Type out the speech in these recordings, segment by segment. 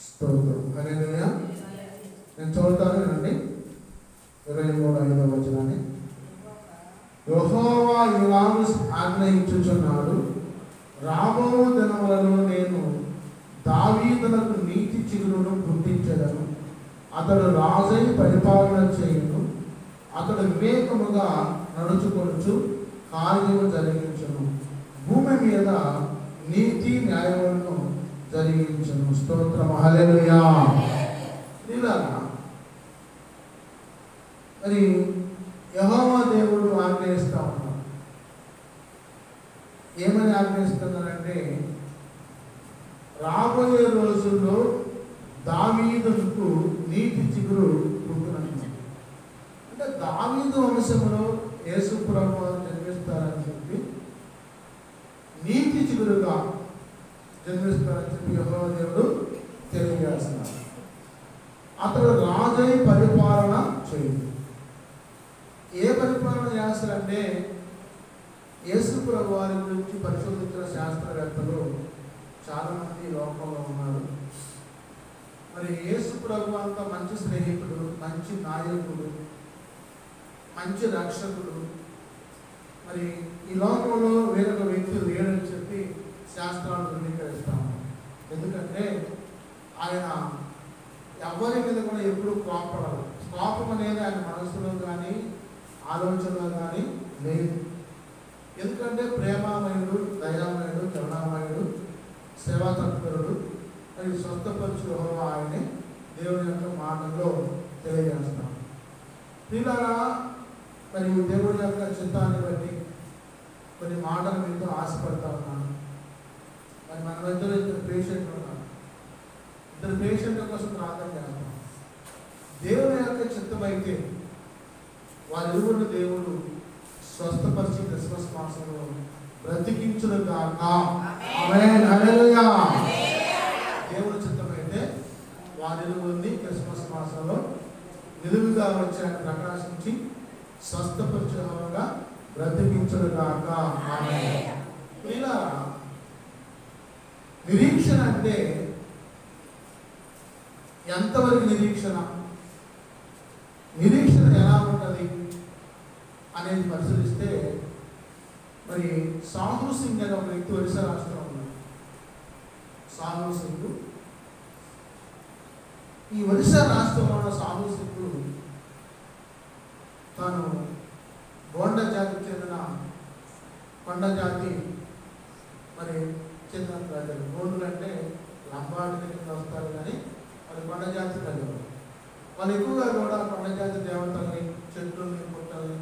స్తోత్రం. హల్లెలూయా. నేను చదువుతాను వినండి. 23వ వచనాన్ని. యెహోవా ఇలాగు ఆజ్ఞయించుచున్నాడు, రాబో దినములలో నేను దావీదునకు నీతి చిగురును పుట్టించెదను. అతడు రాజై పరిపాలన చేయును. అతడు వివేకముగా నడుచుకొనుచు కార్యము జరిగించును. భూమి మీద నీతి న్యాయములను జరిగించును. స్తోత్రం. హల్లెలూయా. ప్రియులారా, మరి యెహోవా దేవుడు ఆజ్ఞయిస్తా ఉన్నాడు. ఏమని ఆజ్ఞయిస్తున్నారంటే, రాబోయే రోజుల్లో దావీదుకు నీతి చిగురు పుట్టునని. అంటే దావీదు వంశంలో యేసు ప్రభువు జన్మిస్తారని చెప్పి, నీతి చిగురుగా జన్మిస్తారని చెప్పి యెహోవా దేవుడు తెలియజేస్తున్నారు. అతడు రాజై పరిపాలన చేయును. ఏ పరిపాలన చేస్తారంటే, యేసు ప్రభు వారి గురించి పరిశోధించిన శాస్త్రవేత్తలు చాలామంది లోకంలో ఉన్నారు. మరి యేసు ప్రభు అంత మంచి స్నేహితుడు, మంచి నాయకుడు, మంచి రక్షకుడు, మరి ఈ లోకంలో వేరొక వ్యక్తి లేడని చెప్పి శాస్త్రాలు ధృవీకరిస్తాము. ఎందుకంటే ఆయన ఎవరి మీద కూడా ఎప్పుడు కోపపడదు. కోపం అనేది ఆయన మనసులో కానీ ఆలోచనలో కానీ లేదు. ఎందుకంటే ప్రేమామయుడు, దయామయుడు, కరుణామయుడు, సేవాతత్పరుడు, మరి స్వస్థపరచు యెహోవా ఆయనే దేవుని యొక్క మాటల్లో తెలియజేస్తాం. పిల్లరా, మరి దేవుని యొక్క చిత్తాన్ని బట్టి కొన్ని మాటలు మీతో ఆశపడతా ఉన్నాను. మరి మన మధ్యలో ఇద్దరు పేషెంట్లు ఉన్నారు. ఇద్దరు పేషెంట్ల కోసం ప్రార్థన చేస్తాం. దేవుని యొక్క చిత్తం అయితే వారిరువురు దేవుడు స్వస్థపరిచి క్రిస్మస్ మాసంలో బ్రతికించును గాక. ఆమేన్. హల్లెలూయా. దేవుని చిత్తం అయితే వారిరువురిని క్రిస్మస్ మాసంలో నిలువుగా వచ్చి ప్రకాశించి స్వస్థపరిచేగా బ్రతికించును గాక. ఆమేన్. ఇలా నిరీక్షణ అంటే ఎంతవరకు నిరీక్షణ, నిరీక్షణ ఎలా ఉంటుంది అనేది పరిశీలిస్తే, మరి సాహు సింగ్ అనే ఒక వ్యక్తి ఒరిస్సా రాష్ట్రంలో ఉన్నాడు. సాహు సింగ్, ఈ ఒరిస్సా రాష్ట్రంలో ఉన్న సాహు సింగ్ తాను గోండ జాతికి చెందిన కొండ జాతి మరి చెందిన ప్రజలు. గోండులు అంటే లంబాడి కింద వస్తారు, కానీ వాళ్ళు కొండ జాతి ప్రజలు. వాళ్ళు ఎక్కువగా కూడా కొండ జాతి దేవతల్ని, చెట్లని, పుట్టల్ని,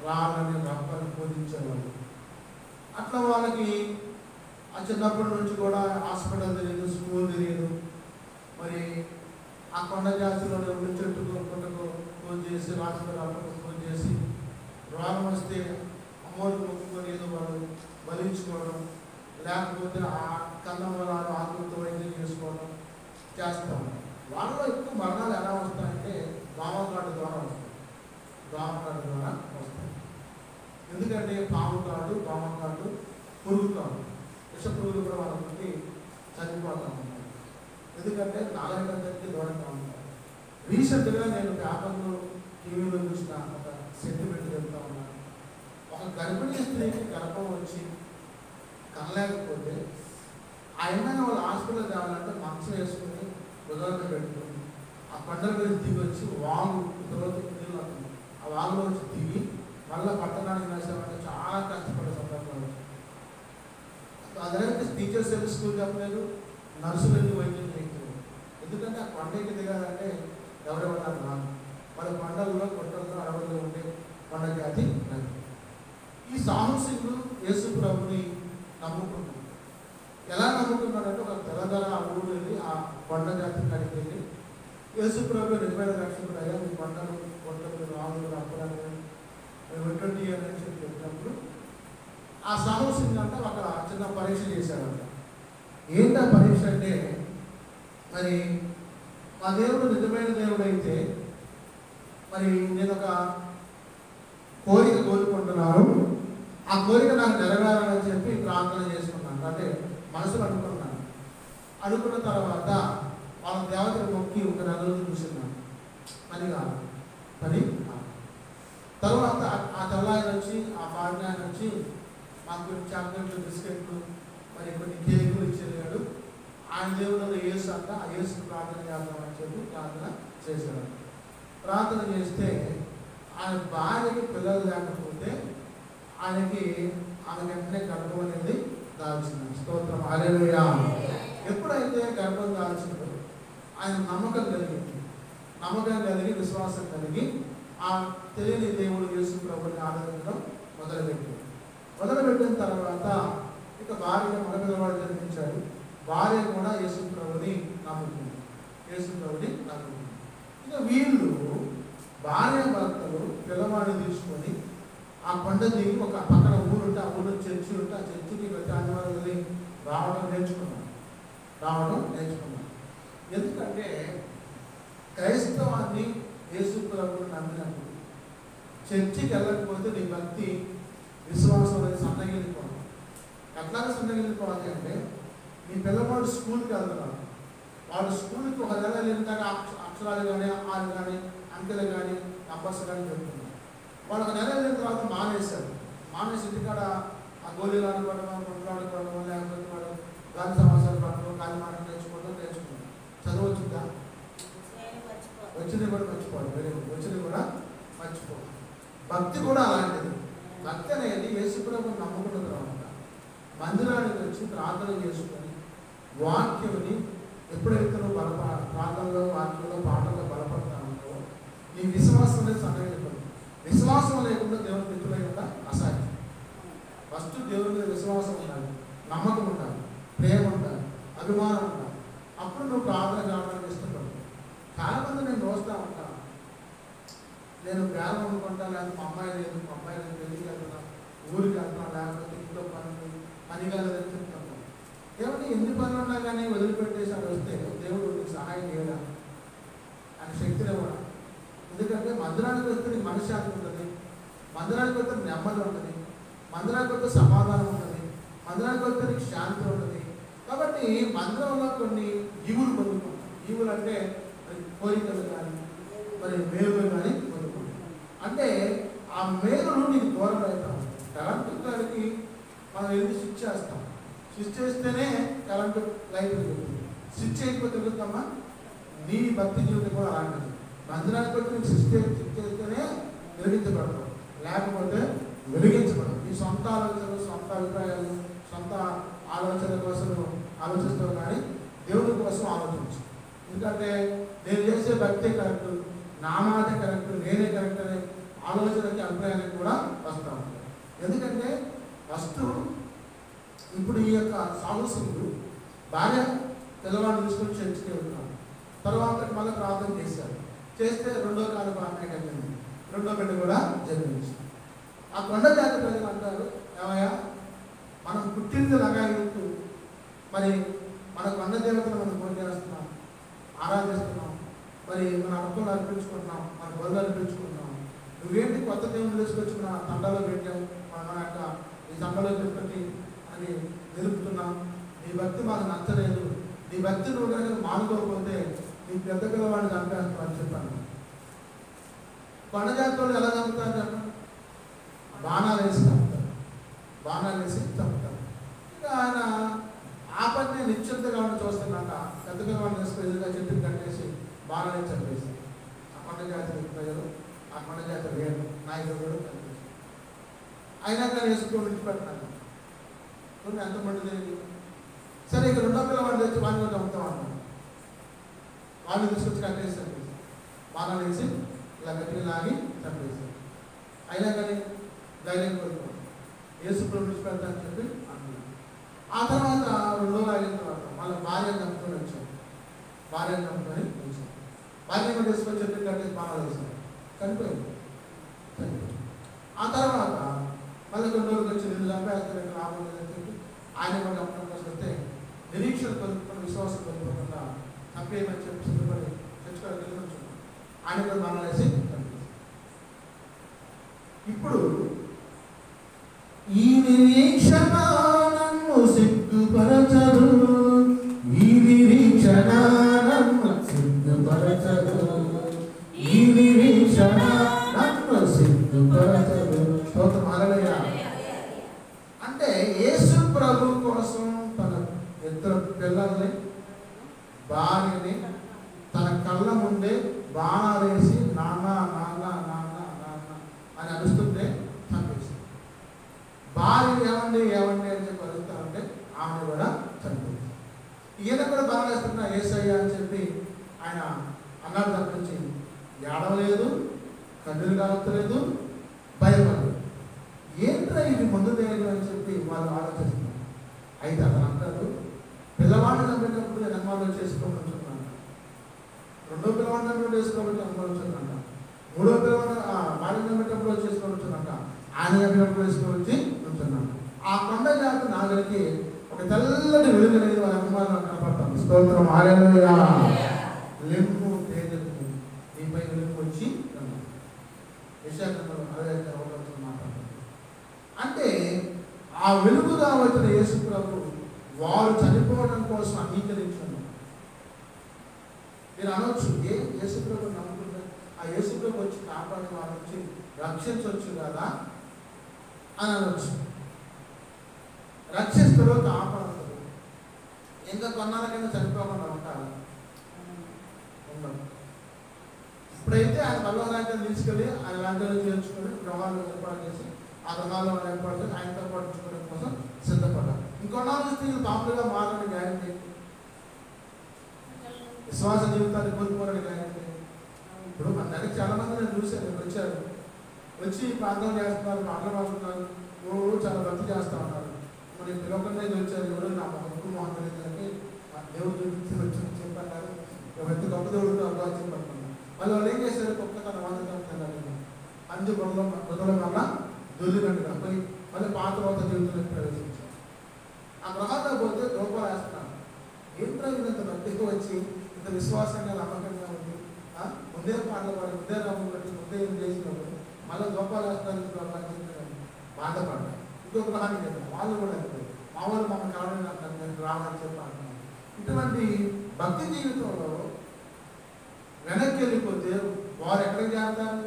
రాళ్ళని, రప్పని పూజించేవాళ్ళు. అట్లా వాళ్ళకి ఆ చిన్నప్పటి నుంచి కూడా హాస్పిటల్ తెలియదు, స్కూల్ తెలియదు. మరి ఆ కొండ జాతిలోనే ఉండి చెట్టుకు, పుట్టకు పూజ చేసి, రాత్రి రప్పకు పూజ చేసి, రోగం వస్తే అమ్మోరికి మొక్కుకొని ఏదో వాళ్ళు బలించుకోవడం, లేకపోతే ఆ కన్నమరాలు ఆకులతో వైద్యం చేసుకోవడం చేస్తాం. వాళ్ళలో ఎక్కువ మరణాలు ఎలా వస్తాయంటే దోమకాటు ద్వారా వస్తాయి. దోమకాటు ద్వారా వస్తాయి. ఎందుకంటే పాము కాటు, దోమకాటు, పురుగు కాటు, విష పురుగులు కూడా వాళ్ళకి చనిపోతూ ఉంటాయి. ఎందుకంటే నాగరికతకి దూరంగా ఉంటారు. రీసెంట్గా నేను పేపర్లో, టీవీలో చూసిన ఒక సెంటిమెంట్ చెప్తా ఉన్నాను. ఒక గర్భిణీ స్త్రీకి గర్భం వచ్చి కనలేకపోతే ఆయన వాళ్ళు హాస్పిటల్ తేవాలంటే మంచం వేసుకుని భుజాన్ని పెట్టుకుని ఆ కొండల మీద దిగి వచ్చి వాగు తర్వాత నీళ్ళు అవుతుంది. ఆ వాగులో వచ్చి దిగి మళ్ళీ పట్టణానికి వేసామంటే చాలా కష్టపడే సందర్భాలు. అదైతే టీచర్స్ వెళ్ళి స్కూల్ చెప్పలేదు, నర్సులు వెళ్ళి వైద్యం చేయలేదు. ఎందుకంటే ఆ కొండకి దిగాలంటే ఎవరెవరు రాదు. వాళ్ళ కొండల్లో, కొట్టల్లో, అడవుల్లో ఉండే కొండ జాతి నది. ఈ సాహు సింగ్ యేసు ప్రభుని నమ్ముకున్నాడు. ఎలా నమ్ముకున్నాడంటే ఒక తెలంగాణ ఆ ఊరు వెళ్ళి ఆ కొండ జాతి కాడికి వెళ్ళి, యేసు ప్రభు నిజమైన రక్షకుడు అయ్యా, మీ కొండలు, కొట్టలు, రాములు, అప్పులను మేము ఎటువంటి అని చెప్పి చెప్పినప్పుడు ఆ సాహు సింగ్ అంటే అక్కడ చిన్న పరీక్ష చేశాడంట. ఏంటి ఆ పరీక్ష అంటే, మరి మా దేవుడు నిజమైన దేవుడు అయితే మరి నేను ఒక కోరిక కోరుకున్నాను. కోరుకుంటున్నాను, ఆ కోరిక నాకు నెరవేరాలని చెప్పి ప్రార్థన చేసుకున్నాను. అంటే మనసులో అనుకున్నాను. అనుకున్న తర్వాత వాళ్ళ దేవతను మొక్కి ఒక నెల రోజులు చూస్తున్నాను. పని కాదు. తర్వాత ఆ తెల్లాయన వచ్చి, ఆ పాడినాయన వచ్చి మాకు కొన్ని చాక్లెట్లు, బిస్కెట్లు, మరి కొన్ని కేకులు ఇచ్చేవాడు. ఆయన దేవుడు యేసు అంట, ఆ యేసుకు ప్రార్థన చేద్దామని చెప్పి ప్రార్థన చేశాడు. ప్రార్థన చేస్తే ఆయన భార్యకి పిల్లలు లేకపోతే ఆమెకి వెంటనే గర్భం అనేది దాల్చింది. స్తోత్రం, హల్లెలూయా. ఎప్పుడైతే గర్భం దాల్చిందో ఆయన నమ్మకం కలిగి విశ్వాసం కలిగి ఆ తెలియని దేవుడు యేసు ప్రభువుని ఆరాధించడం మొదలుపెట్టిన తర్వాత ఇక భార్య మగపిల్లవాడు జన్మించాడు. భార్య కూడా యేసు ప్రభువుని నమ్ముకుంది. ఇక వీళ్ళు భార్య భర్తలు పిల్లవాడిని తీసుకొని ఆ కొండ దిగి ఒక పక్కన ఊరుంటే, ఆ ఊరు చర్చి ఉంటే ఆ చర్చికి ప్రతి ఆదివారం వెళ్ళి రావడం నేర్చుకున్నాం. ఎందుకంటే క్రైస్తవాన్ని యేసు ప్రభువుని నమ్మినప్పుడు చర్చికి వెళ్ళకపోతే నీ భక్తి విశ్వాసం అనేది సన్నగిలిపోవాలి. ఎట్లాగా సన్నగిలిపోవాలి అంటే, నీ పిల్లవాడు స్కూల్కి వెళ్తున్నాడు. వాడు స్కూల్కి ఒక నెల వెళ్ళినాక అక్షరాలు కానీ, ఆలు కానీ, అంకెలు కానీ, నంబర్స్ కానీ చెప్తున్నారు. వాడు ఒక నెల వెళ్ళిన తర్వాత మానేసి ఇంటికాడ ఆ గోళీలు ఆడుకోవడం, గుంటలు ఆడుకోవడం, లేకపోతే వాడు గాలి సమాసాలు పడడం, గాలి మాటలు నేర్చుకోవడం. చదువు వచ్చిందా? వచ్చింది కూడా మర్చిపోవాలి. భక్తి కూడా అలాంటిది. భక్తి అనేది యేసు ప్రభువుని నమ్ముకున్న తర్వాత మందిరానికి వచ్చి ప్రార్థన చేసుకొని వాక్యుని ఎప్పుడైతే నువ్వు ప్రార్థనలో, వాక్యంలో, పాటల్లో బలపడతా ఉంటావో నీ విశ్వాసం అనేది సన్నగిలిపోతుంది. విశ్వాసం లేకుండా దేవుని మిత్రులై కూడా అసాధ్యం. ఫస్ట్ దేవుని మీద విశ్వాసం ఉండాలి, నమ్మకం ఉండాలి, ప్రేమ ఉండాలి, అభిమానం ఉండాలి. అప్పుడు నువ్వు ప్రార్థన చేస్తుంటావు. చాలా మంది నేను చూస్తూ ఉంటాను, నేను ప్రేమ అనుకుంటా, లేకపోతే మా అమ్మాయి లేదు పెళ్ళికి వెళ్తున్నా, ఊరికి వెళ్తున్నా, లేకపోతే ఇంట్లో పనిగా లేదని చెప్తాను. దేవుడు ఎన్ని పనులు ఉన్నా కానీ వదిలిపెట్టేసి అది వస్తే దేవుడు నీకు సహాయం చేయడా? ఆయన శక్తిని కూడా. ఎందుకంటే మందిరానికి వస్తే నీకు మనశ్శాంతి ఉంటుంది, మందిరానికి వస్తే నెమ్మది ఉంటుంది, మందిరానికి వస్తే సమాధానం ఉంటుంది, మందిరానికి వస్తే నీకు శాంతి ఉంటుంది. కాబట్టి మందిరంలో కొన్ని ఈవులు పొందుకుంటాం. ఈవులు అంటే మరి కోరికలు కానీ, మరి మేలులు కానీ పొందుకుంటాం. అంటే ఆ మేలును నీకు దూరం అవుతాం. కరెంటు గారికి మనం వెళ్ళి స్విచ్ చేస్తాం. స్విచ్ చేస్తేనే కరెంటు లైట్ వెలుగుతుంది. స్విచ్ చేయకపోతే వెలుగుతామా? నీ భక్తి జీవితం కూడా అలాంటిది. మందిరానికి వచ్చి నీకు స్విచ్ చేస్తేనే వెలిగించబడతాం, లేకపోతే వెలిగించబడదు. నీ సొంత ఆలోచనలు, సొంత అభిప్రాయాలు, సొంత ఆలోచనల కోసం ఆలోచిస్తావు కానీ దేవుడి కోసం ఆలోచించు. ఎందుకంటే నేను చేసే భక్తే కరెక్ట్, నా మాట కరెక్ట్, నేనే కరెక్ట్ అనే ఆలోచనకి, అభిప్రాయానికి కూడా వస్తూ ఉంటాయి. ఎందుకంటే ఫస్ట్ ఇప్పుడు ఈ యొక్క సాహసులు భార్య పిల్లవాడిని తీసుకొని చర్చికి వెళ్తున్నాను. తర్వాత మళ్ళీ ప్రార్థన చేస్తే రెండో కాలం అమ్మాయి కలిగింది, రెండో బిడ్డ కూడా జన్మించింది. ఆ కొండ జాతి ప్రజలు అంటారు, ఏమయ్యా మనం పుట్టింది లగాయిస్తూ మరి మన కొండ దేవతను మనం పూజ చేస్తున్నాం, ఆరాధిస్తున్నాం, మరి మన అర్పణలు అర్పించుకుంటున్నాం, మన బదులు అర్పించుకుంటున్నాం. నువ్వేంటి కొత్త దేవుని తీసుకొచ్చుకున్న తండలో పెట్టావు, మన యొక్క ఈ తండలో పెట్టి అని నిలుపుతున్నాం. నీ భక్తి మాకు నచ్చలేదు, నీ భక్తి నువ్వు కనుక మానుకోకపోతే నీ పెద్ద పిల్లవాడిని చంపేస్తావు అని చెప్పాను. కొండ జాతులు ఎలా చంపుతారు చెప్పండి? బాణాలు వేసి చంపుతారు. ఇక ఆయన ఆ పని నిశ్చింతగా ఉండి చూస్తున్నాక పెద్ద పిల్లవాడిని తీసుకుని ఎదురుగా చెట్టుకు కట్టేసి బాణాలు చంపేసి ఆ కొండ జాతి ప్రజలు, ఆ కొండ జాతి వేరు నాయకులు కూడా కనిపిస్తారు. అయినా కానీ వేసుకొని విడిచిపెట్టినాను. ఎంతమంది లేదు. సరే ఇక రెండో పిల్లవాడిని తెచ్చి వాడిని కూడా చంపుతాం అన్నాను. వాళ్ళు తీసుకొచ్చి కట్టేసి చంపేసి బాణాలు వేసి ఇలా గట్టిగా లాగి చంపేశారు. అయినా కానీ ధైర్యం కోరుకోండి, యేసు ప్రభువుని విడిచిపెడతానని చెప్పి అన్నాడు. ఆ తర్వాత 2 రోజులు అయిన తర్వాత మళ్ళీ భార్యను చంపుకొని వచ్చాం. భార్యను తీసుకొని చెప్పి కట్టేసి బాణాలు వేశారు, చనిపోయింది. ఆ తర్వాత మళ్ళీ 2 రోజులకు వచ్చి నిన్ను చంపేస్తారని లాభం లేదని చెప్పి ఆయన కూడా చంపడం కోసం వస్తే నిరీక్షణ కలుపుకొని, విశ్వాసం కలుపుకుండా చంపేయమని చెప్పి సిద్ధపడి చర్చకు ఆయన కూడా బాణాలు వేసి చంపేశారు. ఇప్పుడు ఈ నిరీక్షణ నన్ను సిగ్గుపరచదు, ఈ నిరీక్షణ నన్ను సిగ్గుపరచదు, ఈ నిరీక్షణ నన్ను సిగ్గుపరచదు. స్తోత్రం హల్లెలూయా. అంటే యేసు ప్రభు కోసం తన ఇద్దరు పిల్లల్ని, భార్యని తన కళ్ళ ముందే బాణాలు వేసి నాన్న నాన్న నాన్న నాన్న అని అరుస్తుంటే చంపేసి, భార్య ఏమండి ఏమండి అని చెప్పి అడుగుతా ఉంటే ఆమె కూడా చనిపోయింది. ఈయన కూడా బాగా వేస్తున్నా యేసయ్య అని చెప్పి ఆయన అన్నాడు తప్పించి ఏడవలేదు, కన్నులు కావట్లేదు, భయపడలేదు. ఏంట్రా ఇది ముందు ధైర్యం అని చెప్పి వాళ్ళు ఆలోచిస్తున్నారు. అయితే అతను అంటారు, పిల్లవాడిని చంపేటప్పుడు అనుమానం చేసుకోవచ్చు, రెండో పిల్లవాడిని చేసుకోవచ్చు అనుభవించుందంట, మూడో పిల్లవాడిని భార్య చంపేటప్పుడు చేసుకోవచ్చునంట, ఆయన చంపినప్పుడు వేసుకోవచ్చి ఉంటున్నాడు. ఆ కొండ జాతి నాగరికి ఒక తెల్లటి వెలుగు అనేది వాళ్ళ అనుమానం కనపడతాం. స్తోత్రం హల్లెలూయా. లెమ్ము తేజము నీపై వెలుగు వచ్చి విశాఖలో మాట్లాడుతుంది. అంటే ఆ వెలుగుగా వచ్చిన యేసు ప్రభు వారు చనిపోవడం కోసం అంగీకరించారు. మీరు అనవచ్చు, యేసు ప్రభు నమ్ముకుంటే ఆ యేసు ప్రభు వచ్చి కాపాడి వారి నుంచి రక్షించవచ్చు కదా అని అనవచ్చు. రక్షిస్తారో కాపాడతారు, ఇంకా కొన్నాళ్ళకైనా చనిపోకుండా ఉంటారు ఉండదు. ఇప్పుడైతే ఆయన పల్లవరాజ్యాన్ని తీసుకెళ్ళి ఆయన రాజ్యాలు చేర్చుకొని గ్రహాలు ఏర్పాటు చేసి ఆ గ్రహాల్లో ఏర్పాటు చేసి ఆయనతో పాటు కోసం సిద్ధపడ్డారు. ఇంకొన్నాళ్ళు స్త్రీలు పాపులుగా మారని గ్యారెంటీ, విశ్వాస జీవితాన్ని కోల్పోరని గ్యారెంటీ. ఇప్పుడు మన దగ్గర చాలా మంది నేను చూశాను, వచ్చారు, వచ్చి ప్రార్థన చేస్తున్నారు, పాటలు పాడుతున్నారు, ఎవరు చాలా భక్తి చేస్తూ ఉన్నారు. మరి పిలవకుండా వచ్చారు, ఎవరు నా ముగ్గురు మోహన్ తెలియదు దేవుడు చూపించి వచ్చి చెప్పన్నారు, వ్యక్తి గొప్ప దేవుడు అబ్బాయి చెప్పారు. వాళ్ళు ఏం చేశారు, ఒక్క తన వాదన అందు గొడవల వల్ల దొల్లినట్టుగా పోయి మళ్ళీ పాత రోత జీవితంలో ప్రవేశించారు. ఆ గ్రహాల్లో పోతే రూపాయలు వేస్తున్నారు. ఏంటో ఇంత భక్తిగా వచ్చి ఇంత విశ్వాసంగా నమ్మకంగా ఉంది, ముందే పాటలు పాడి ముందే నమ్మకం పెట్టి ముందే ఏం చేసినప్పుడు మళ్ళీ గొప్పలు వేస్తారు బాధపడ్డారు. ఇంకో గ్రహానికి వెళ్ళారు, వాళ్ళు కూడా అంటారు, మా వాళ్ళు మమ్మల్ని కావాలని అంటారు, నేను రావాలని చెప్పి అంటున్నాను. ఇటువంటి భక్తి జీవితంలో వెనక్కి వెళ్ళిపోతే వారు ఎక్కడికి చేస్తారు,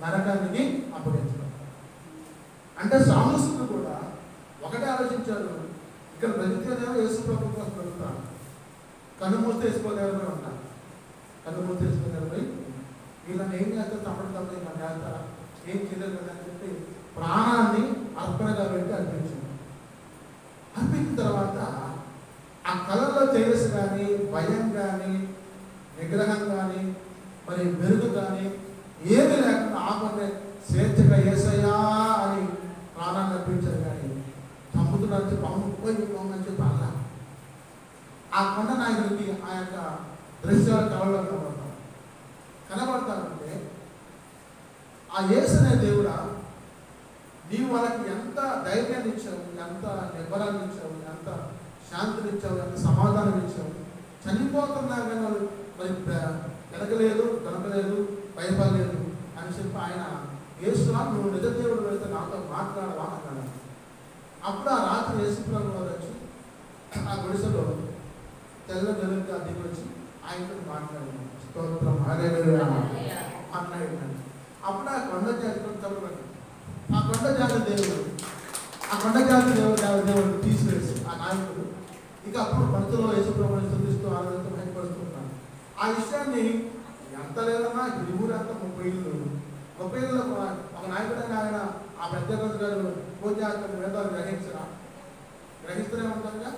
నరకానికి అప్పగించడం. అంటే సామస్సులు కూడా ఒకటే ఆలోచించారు, ఇక్కడ బ్రతికేదేమో యేసు ప్రభు కోసం బ్రతుకుతాను, కన్ను మూస్తే వేసుకోలేకపోయి ఉంటాను, కన్ను మూస్తే వేసుకోలేకపోయి వీళ్ళని ఏం చేస్తారు, తప్పటి తప్పని మనం చేస్తారా, ఏం చేయలేదు కదా అని చెప్పి ప్రాణాన్ని అర్పణగా పెట్టి అర్పించారు. అర్పించిన తర్వాత ఆ కళల్లో తేజస్సు కానీ, భయం కానీ, నిగ్రహం కానీ, మరి మెరుగు కానీ ఏమీ లేకుండా ఆపన్నే స్వేచ్ఛగా యేసయ్యా అని ప్రాణాన్ని అర్పించారు. కానీ చంపుతున్నారు పోయి అని చెప్పి అలా ఆ కొండ నాయకుడికి ఆ యొక్క దృశ్యాలు కళలో కనబడతానంటే ఆ యేసు అనే దేవుడా, నీవు వాళ్ళకి ఎంత ధైర్యాన్ని ఇచ్చావు, ఎంత నిబ్బరాన్ని ఇచ్చావు, ఎంత శాంతిని ఇచ్చావు, ఎంత సమాధానం ఇచ్చావు. చనిపోతున్నా కానీ వాళ్ళు మరి వెనకలేదు, గనకలేదు, భయపడలేదు అని చెప్పి ఆయన యేసులా నువ్వు నిజ దేవుడు వెళితే నాతో మాట్లాడవా అన్నాడు. అప్పుడు ఆ రాత్రి యేసు ప్రభు వారు వచ్చి ఆ గుడిసెలో తెల్ల జరుగుగా దిగి వచ్చి ఆయనతో మాట్లాడినాడు. స్తోత్రం హల్లెలూయా మాట్లాడినాడు. అప్పుడు ఆ కొండ జాతి తప్పబడి ఆ కొండ జాతి దేవుడు దేవుడు తీసివేసి ఆ నాయకుడు ఇక అప్పుడు మనసులో యేసు ప్రభువుని స్తుతిస్తూ ఆనందంతో భయపడుతున్నాడు. ఆ విషయాన్ని ఎంత లేదన్నా ఇప్పుడు ఈ ఊరంతా 30 ఇళ్ళు, 30 ఇళ్ళలో ఒక నాయకుడైన ఆయన ఆ పెద్దరాజు గారు పూజ వేదాలు గ్రహిస్తూనే ఉంటారుగా.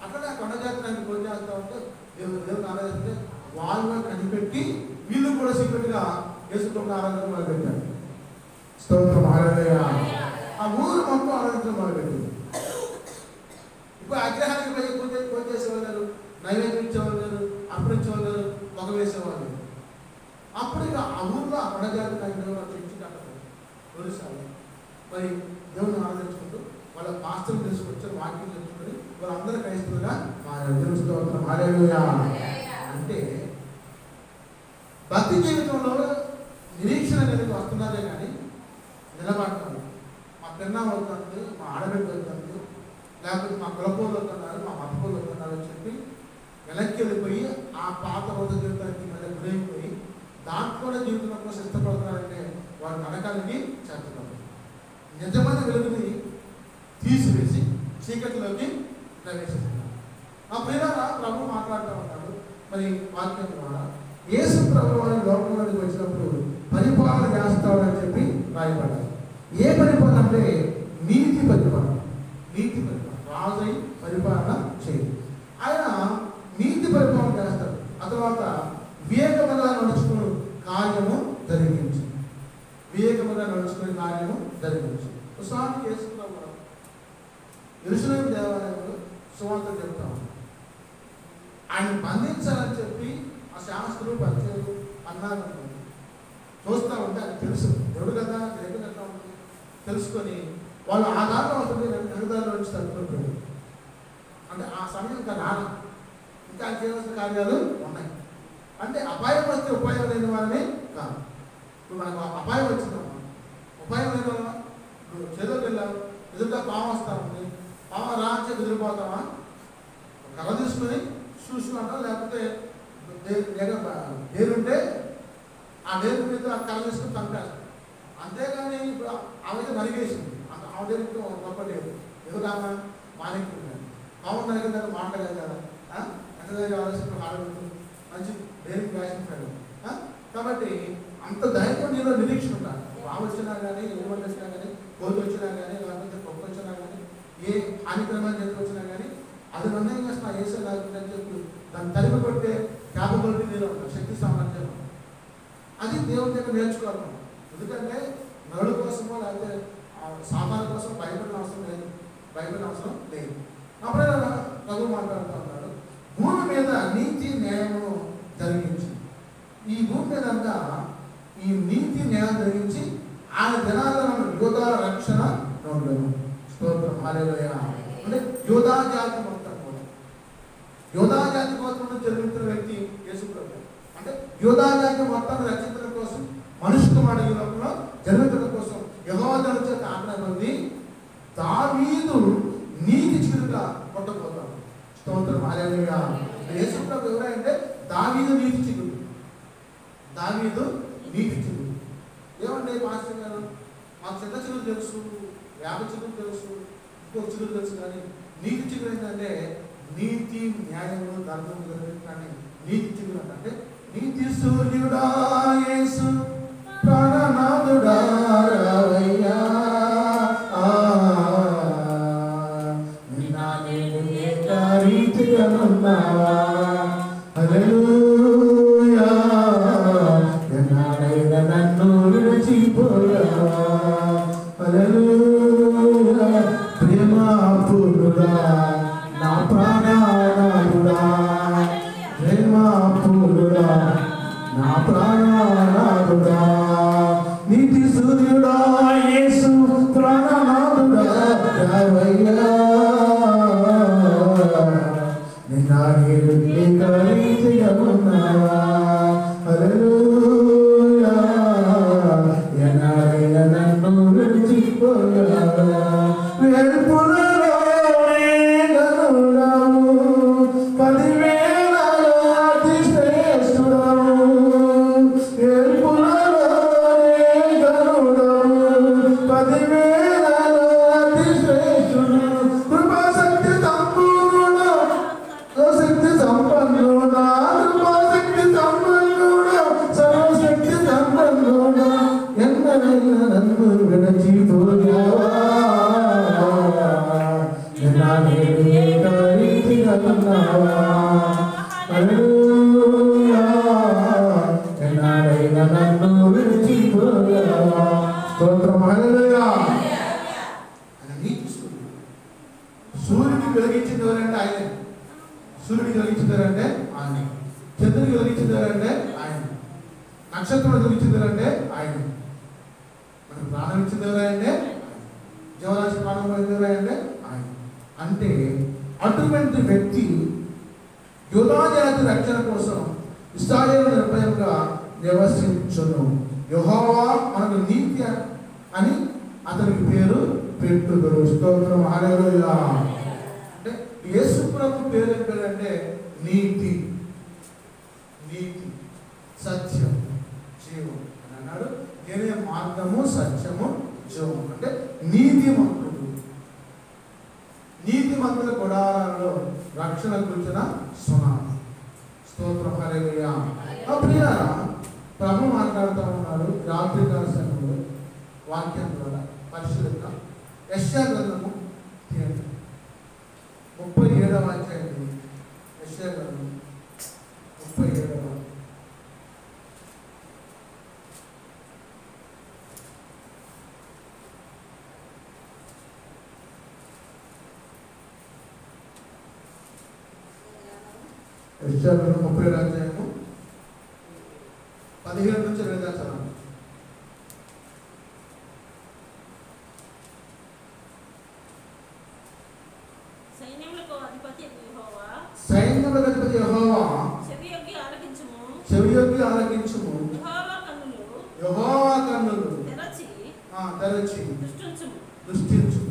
అక్కడే ఆ కొండ జాతిని ఆయన పూజ చేస్తూ ఉంటే దేవుడు ఆరాధిస్తే వాళ్ళు కనిపెట్టి వీళ్ళు కూడా సీక్రెట్గా యేసు ప్రభువుని ఆరాధన మొదలుపెట్టారు. స్తోత్రం హల్లెలూయా. ఆ ఊరు మొత్తం ఆరాధించడం మొదలుపెట్టింది. ఇప్పుడు అగ్రహానికి పోయి పూజ చేసేవాళ్ళు, నైవేద్యం ఇచ్చేవాళ్ళు లేరు, అప్పుడు ఇచ్చేవాళ్ళు, పొగ వేసేవాళ్ళు. అప్పుడు ఇక ఆ ఊళ్ళో ఆ కొండజాతి నాయకుడు ఇచ్చి కట్టరు ఒరిసాలు మరి దేవుని ఆరాధించుకుంటూ వాళ్ళ పాస్టర్లు తీసుకొచ్చారు, వాక్యం తెలుసుకొని వాళ్ళందరూ క్రైస్తవులుగా స్తోత్రం హల్లెలూయా. అంటే భక్తి జీవితంలో నిరీక్షణ అనేది వస్తున్నారే కానీ నిలబడతారు. మా పిన్న అవుతుంది, మా ఆడబిడ్డ అవుతుంది, లేకపోతే మా కులపోలు అవుతున్నారు, మా మతపోలు అవుతున్నారు అని చెప్పి వెనక్కి వెళ్ళిపోయి ఆ పాత రోజు జీవితానికి మళ్ళీ గురైపోయి దాంట్లోనే జీవితం కోసం ఇష్టపడుతున్నారంటే వారి నరకానికి చేస్తున్నారు. నిజమైన వెలుగుని తీసివేసి చీకటిలోకి ప్రవేశిస్తున్నారు. ఆ ప్రియులారా ప్రభు మాట్లాడుతూ ఉన్నాడు మరి వాక్యం ద్వారా. యేసు ప్రభు వారి లోకంలోకి వచ్చినప్పుడు పరిపాలన చేస్తాడని చెప్పి రాయబడ్డారు. ఏ పరిపాలన అంటే నీతి పరిపాలన. నీతి పరిపాలన, రాజై పరిపాలన చేయదు. ఆయన నీతి పరిపాలన చేస్తాడు. ఆ తర్వాత వివేకముగా నడుచుకుని కార్యము జరిగించి, వివేకముగా నడుచుకునే కార్యము జరిగించి. ఉదాహరణకి యేసు ప్రభు యెరూషలేము దేవాలయంలో సువార్త చెప్తా ఉన్నాడు. ఆయన బంధించాలని చెప్పి ఆ శాస్త్రులు పరిచయాలు అన్నారు. చూస్తూ ఉంటే అది తెలుసు, ఎవడు కదా జగన్ ఎట్లా ఉంటుంది తెలుసుకొని వాళ్ళు ఆ దారిలో వస్తుంది, వెనుదారిలో నుంచి తగ్గిపోయారు. అంటే ఆ సమయం ఇంకా రాను, ఇంకా చేయవలసిన కార్యాలు ఉన్నాయి. అంటే అపాయం వస్తే ఉపాయం లేని వారని కాదు. ఇప్పుడు మనకు అపాయం వచ్చిందమ్మా, ఉపాయం లేని వాళ్ళ చేతులకు వెళ్ళాము, ఎదురుగా పాము వస్తా ఉంది, పాము రా అని చెప్పి ఎదిరిపోతామా? కర్ర తీసుకుని చూసుకుంటాం, లేకపోతే డేరుంటే ఆ డేరు మీద కర్ర తీసుకుని చంపేస్తాం. అంతేగాని ఇప్పుడు ఆమె మరిగేసింది, ఆమె గొప్ప లేదు, ఎదురామా మానేకి పాము నరికిందని మాట్లాడలేదు కదా, ఎంత దగ్గర ఆలోచన ఆడబడుతుంది, మంచి డేరింగ్ ఫ్యాషన్ ఫ్రెండ్. కాబట్టి అంత ధైర్యం నీలో నిరీక్షణ ఉండాలి. పాము వచ్చినా కానీ, ఎలుగుబంటి వచ్చినా కానీ, కోతి వచ్చినా కానీ, లేకపోతే కుక్క వచ్చినా కానీ, ఏ హానికరమైన జంతువు వచ్చినా కానీ అది నిర్ణయం చేసిన ఏసే లేకుందని చెప్పి దాన్ని తరిమి కొట్టే క్యాపబిలిటీ నీలో ఉంటుంది, శక్తి సామర్థ్యం. అది దేవుని దగ్గర నేర్చుకోవాలి. ఎందుకంటే నరుడు కోసమో లేకపోతే సాధారణ కోసం భయపడిన అవసరం లేదు, భయపడిన అవసరం లేదు. అప్పుడే ప్రభు మాట్లాడుతూ ఉంటాడు, భూమి మీద నీతి న్యాయము జరిగించి, ఈ భూమి మీద అంతా ఈ నీతి న్యాయం జరిగించి ఆయన జనాలను యోధా రక్షణ నోడ్లను స్తోత్రం హల్లెలూయా. అంటే యోధా జాతి మొత్తం కూడా, యోధా జాతి మొత్తం జరుగుతున్న వ్యక్తి యేసు ప్రభు. అంటే యోధా జాతి మొత్తాన్ని రక్షించడం కోసం, మనుష్య కుమారుడు ఈ లోకంలో జరుగుతున్న కోసం యెహోవా దేవుని చేత ఆజ్ఞ పొంది దావీదు నీతి చిగురుగా కొట్టబోతాడు. స్తోత్రం హల్లెలూయా. యేసు ప్రభు ఎవరంటే దావీదు నీతి చిగురు, దావీదు నీతి చిగురు. ఏమంటే మాస్టర్ గారు మాకు చిన్న చిగురు తెలుసు, వేప చిగురు తెలుసు, ఇంకొక చిగురు తెలుసు, కానీ నీతి చిగురు ఏంటంటే నీతి న్యాయము ధర్మము జరిగిందని నీతి చిగురు అంటే నీతి సూర్యుడా యేసు ప్రాణనాథుడా రావయ్యా, నిన్న నేను ఏకరీతిగా ఉన్నావా, హల్లెలూయా, ఎన్నాడైనా నన్ను విడిచిపోయావా, హల్లెలూయా, ప్రేమపూర్ణుడా నా ప్రాణనాథుడా, ప్రేమపూర్ణుడా నా ప్రాణనాథుడా, నీతి సూర్యుడా యేసు ప్రాణనాథుడా రావయ్యా, నిన్న నేను ఏకరీతిగా ఉన్నావా, హల్లెలూయా, ఎన్నాడైనా నన్ను విడిచిపోయావా, వెలుపులలోనే గనుడవు, పదివేలలో అతి శ్రేష్ఠుడవు, వెలుపులలోనే గనుడవు, పదివేలలో అతి శ్రేష్ఠుడు, కృపాశక్తి సంపూర్ణుడు, శక్తి సంపన్నుడా, కృపాశక్తి సంపన్నుడా, సర్వశక్తి సంపన్నుడా, ఎన్నడైనా నన్ను విడిచిపోయావా, నేను ఏకరీతిగా ఉన్నావా, హల్లెలూయా, ఎన్నడైనా నన్ను విడిచిపోయావా, స్తోత్రం హల్లెలూయా. సూర్యుడిని వెలిగించింది ఎవరంటే ఆయనే, సూర్యుడిని వెలిగించింది ఎవరంటే ఆయన, చంద్రుడిని వెలిగించింది ఎవరంటే ఆయన, నక్షత్రం వెలిగించింది ఎవరంటే ఆయన, మనకు ప్రాణం ఇచ్చింది ఎవరంటే జీవరాశి ప్రాణం పోయింది ఎవరంటే ఆయన. అంటే అటువంటి వ్యక్తి యోధా జాతి రక్షణ కోసం ఇశ్రాయేలు నిర్భయంగా నివసించును. యెహోవా మనకు నీతి అని అతనికి పేరు పెట్టుదురు. స్తోత్రం. హల్లెలూయా. అంటే యేసు ప్రభు పేరు ఏం పేరంటే నీతి, నీతి, సత్యం, జీవం అని అన్నాడు. నేనే మార్గము, సత్యము, జీవము. అంటే నీతిమంతుడు, నీతిమంతుల గుడారాల్లో రక్షణ కూర్చున్న సునామీ. స్తోత్రం. హల్లెలూయా. ప్రియులారా, ప్రభు మాట్లాడుతూ ఉన్నారు రాత్రికాల సమయంలో వాక్యం ద్వారా పరిశీలిద్దాం. యెషయా గ్రంథము 37వ అధ్యాయం. యెషయా గ్రంథం 37వ. యెషయా గ్రంథం 37వ అధ్యాయము 17 నుంచి 20 దాకా చదవండి. సైన్యములకు అధిపతి యెహోవా చెవియొగ్గి ఆలకించుము. యెహోవా కన్నులు తెరచి దృష్టించు.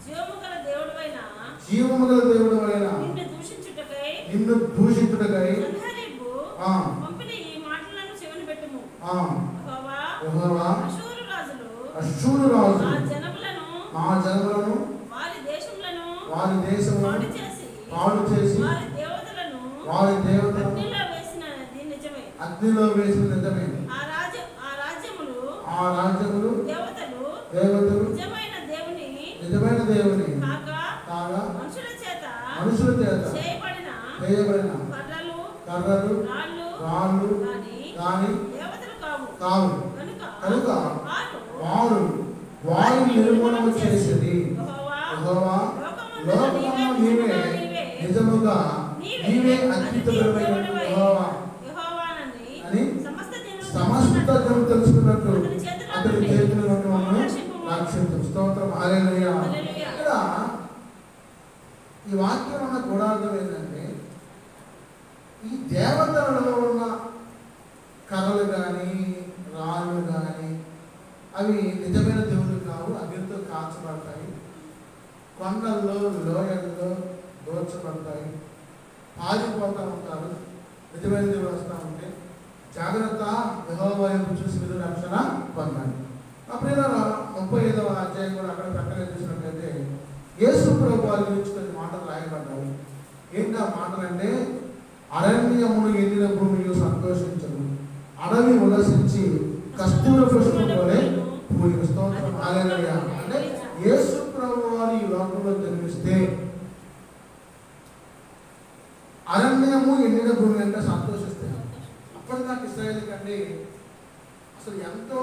జీవము గల దేవుడవైన నిన్ను దూషించుటకై యెహోవా అష్షూరు రాజు ఆ జనములను వారి దేశములను పాడు చేసి వారి దేవతలను అగ్నిలో వేసిన నిజమే. ఆ రాజ్యములు దేవతలు నిజమైన దేవుని కాగా మనుషుల చేత చేయబడిన కర్రలు రాళ్ళు గాని కావు. కనుక వారు నిర్మూలన చేసేది యెహోవా, లోకములో నీవే నిజముగా నీవే అద్వితీయుడైన యెహోవా అని సమస్త జనం తెలుసుకున్నట్టు అతని చేతుల నుండి మమ్మల్ని రక్షించు. స్తోత్రం. హల్లెలూయా. ఇక్కడ ఈ వాక్యం ఉన్న గూఢార్థం ఏంటంటే, ఈ దేవతలలో ఉన్న కర్రలు కానీ రాళ్ళు కానీ అవి నిజమైన దేవుడు కావు, అగ్నితో కాల్చబడతాయి, కొండల్లో లోయల్లో దోచబడతాయి, పారిపోతూ ఉంటారు. నిజమైన దేవుడు వస్తూ ఉంటే జాగ్రత్త, యెహోవా వైపు చూసి మీరు రక్షణ పొందండి. అప్పుడు 35వ అధ్యాయం కూడా అక్కడ ప్రక్కన చూసినట్లయితే యేసు ప్రభు వారి గురించి కొన్ని మాటలు రాయబడ్డాయి. ఏంటి ఆ మాటలు అంటే, అరణ్యమును ఎండిన భూమిలో సంతోషించను, అడవి ఉల్లసించి కస్తూరి పుష్పం వలె పూరిన. స్తోత్రం. హల్లెలూయా. అంటే యేసు ప్రభు వారు ఈ లోకంలో జన్మిస్తే అరణ్యము ఎండిన భూమి అంటే సంతోషిస్తాయి. అప్పటిదాకా ఇశ్రాయేలు కంటే అసలు ఎంతో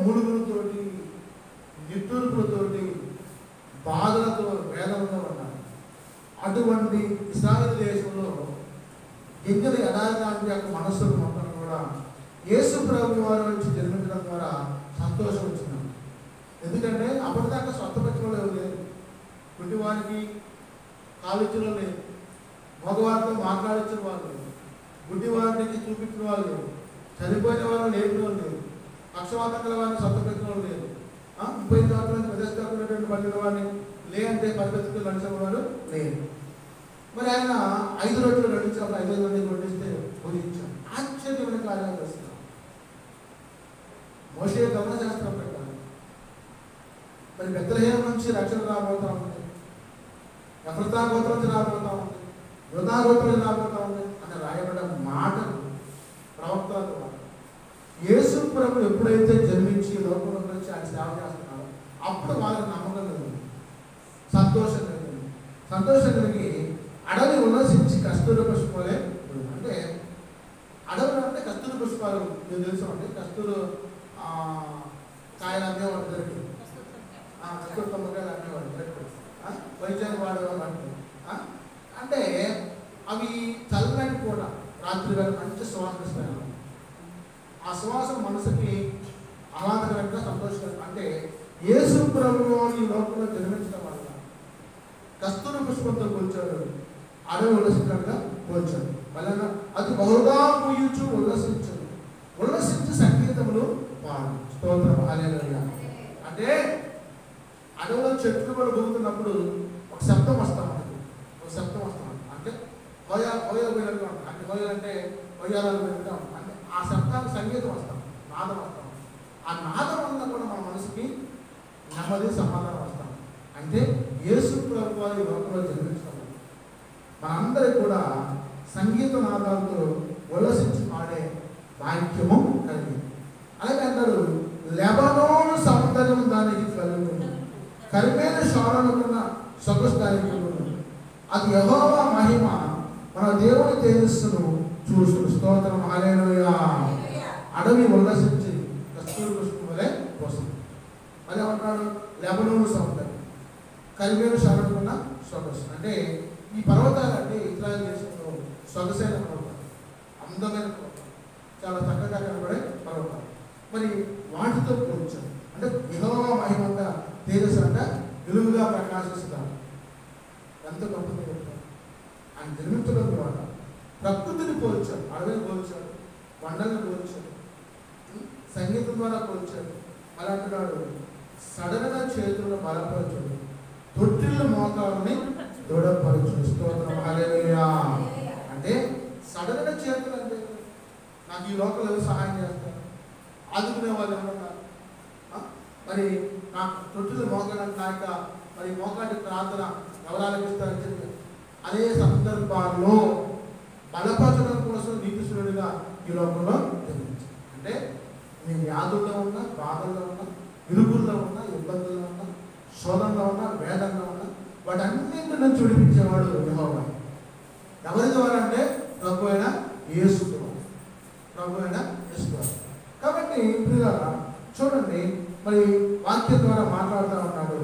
మూలుగులతోటి, నిట్టూర్పులతోటి, బాధలతో, వేదనతో ఉన్నారు. అటువంటి ఇశ్రాయేలు దేశంలో గింజలు ఎడారి యొక్క మనస్సులు మొత్తం కూడా యేసు ప్రభు వారు వచ్చి జన్మించడం ద్వారా సంతోషం వచ్చింది. ఎందుకంటే అప్పటిదాకా స్వస్థపరిచిన వాళ్ళు ఎవరు లేరు, గుడ్డివారికి కావించడం లేదు, మగవారితో మాట్లాడించిన వాళ్ళు లేరు, గుడ్డివారికి చూపించిన వాళ్ళు లేరు, చనిపోయిన వాళ్ళు లేని వాళ్ళు లేరు, పక్షవాతం గల వారిని స్వస్థపరిచిన వాళ్ళు లేరు, 30 సంవత్సరాల నుంచి ప్రదేశించినటువంటి పడిన వారిని లేదంటే పరిస్థితులు నడిచిన వారు లేరు. మరి ఆయన 5 రోజులు నడిచినప్పుడు 5 మంది వడ్డిస్తే భోజించారు. ఆశ్చర్యమైన కార్యాలు చేస్తున్నారు. మోషే ధర్మశాస్త్రం ప్రకారం మరి బెత్లెహేము నుంచి రక్షణ రాబోతా ఉంది, ఎఫ్రాతా గోత్రం నుంచి రాబోతా ఉంది, యూదా గోత్రం నుంచి రాబోతా ఉంది అని రాయబడ్డ మాటలు ప్రవక్తల ద్వారా యేసు ప్రభు ఎప్పుడైతే జన్మించి లోకంలో నుంచి ఆయన సేవ చేస్తున్నారో అప్పుడు వాళ్ళకి నమ్మకం కలిగింది, సంతోషం కలిగింది. సంతోషం కలిగి అడవి ఉల్లసించి కస్తూరి పుష్పాలే. అంటే అడవులు అంటే కస్తూరి పుష్పాలు మీకు తెలుసు అండి. కస్తూరు కాయలు అమ్మేవాడు దొరికి, కస్తూరి కొమ్మకాయలు అమ్మేవాడు దొరికి, వైద్యాన్ని వాడేవాళ్ళు అంటే అంటే అవి చల్లటి పూట రాత్రి వేళ మంచి సువాసన ఇస్తాయి. ఆ సువాసన మనసుకి ఆహ్లాదకరంగా సంతోషకరంగా. అంటే యేసు ప్రభువు ఈ లోకంలో జన్మించడం వల్ల కస్తూరి పుష్పంతో కూర్చోడు, అడవి ఉల్లసించడంగా కూర్చోడు. మళ్ళీ అది బహుగా పూయించు ఉల్లసించు సంగీతములు పాడు. స్తోత్రం. హల్లెలూయా. అంటే అడవిలో చెట్లు కూడా భూగుతున్నప్పుడు ఒక శబ్దం వస్తాం మనకి, ఒక శబ్దం వస్తాం అంటే హోయ పోయినట్టుగా ఉంటాం. అంటే హోయ అంటే హోయాలు పోయినట్టుగా ఉంటాం. అంటే ఆ శబ్దానికి సంగీతం వస్తాం, నాదం వస్తాం. ఆ నాదం వల్ల కూడా మన మనసుకి నెమ్మది సమాధానం వస్తాం. అంటే యేసు ప్రభు వారి లోకంలో జన్మించడం మనందరికీ కూడా సంగీత నాదాలతో ఉల్లసించి పాడే భాగ్యము కలిగింది. అలాగే అంటారు, లెబనోను సౌందర్యం దానికి కలుగుతుంది, కరిమేలు శాలనుకున్న సొగసు దానికి కలుగుతుంది. అది యెహోవా మహిమ మన దేవుని తేజస్సును చూసుకుని స్తోత్రం హల్లెలూయా. అడవి ఉల్లసించి కస్తూరి పుష్పం వలె వస్తుంది. మరి ఏమంటాడు, లెబనోను సౌందర్యం, కరిమేలు శాలనుకున్న సొగసు. అంటే ఈ పర్వతాలు అంటే ఇజ్రాయెల్ దేశంలో సొగసైన పర్వతాలు, అందమైన పర్వతాలు, చాలా చక్కగా కనబడే పర్వతాలు. మరి వాటితో పోల్చారు. అంటే యెహోవా మహిమంగా తేజస్సు అంటే వెలుగుగా ప్రకాశిస్తారు. ఎంత గొప్పగా చెప్తారు. ఆయన జన్మించడం ద్వారా ప్రకృతిని పోల్చారు, అడవిని పోల్చారు, కొండలను పోల్చారు, సంగీతం ద్వారా పోల్చారు. అలా అంటున్నాడు, సడలన చేతులను బలపరచుడు, తొట్టిళ్ళ మోకాలని దృఢపరచుడు స్తోత్రం హల్లెలూయా. అంటే సడలన చేతులు అంటే నాకు ఈ లోకంలో ఎవరు సహాయం చేస్తారు, ఆదుకునే వాళ్ళు ఎవరున్నారు, మరి నాకు తొట్టిలు మోకాడానికి నాయక మరి మోకాటి ప్రార్థన ఎవరు ఆలపిస్తారని చెప్పి అదే సందర్భాల్లో బలపరచడం కోసం నీతిశూరుడిగా ఈ లోకంలో జన్మించారు. అంటే నీ వ్యాధుల్లో ఉన్నా, బాధల్లో ఉన్నా, ఇరుగుల్లో ఉన్నా, ఇబ్బందుల్లో ఉన్నా, శోధనలో ఉన్నా, వేదంలో ఉన్నా, వాటన్నింటి నుంచి విడిపించేవాడు యెహోవా. ఎవరి ద్వారా అంటే ప్రభు అయిన యేసు ద్వారా, ప్రభు అయిన యేసు ద్వారా. కాబట్టి ప్రియులారా చూడండి, మరి వాక్యం ద్వారా మాట్లాడుతూ ఉన్నాడు,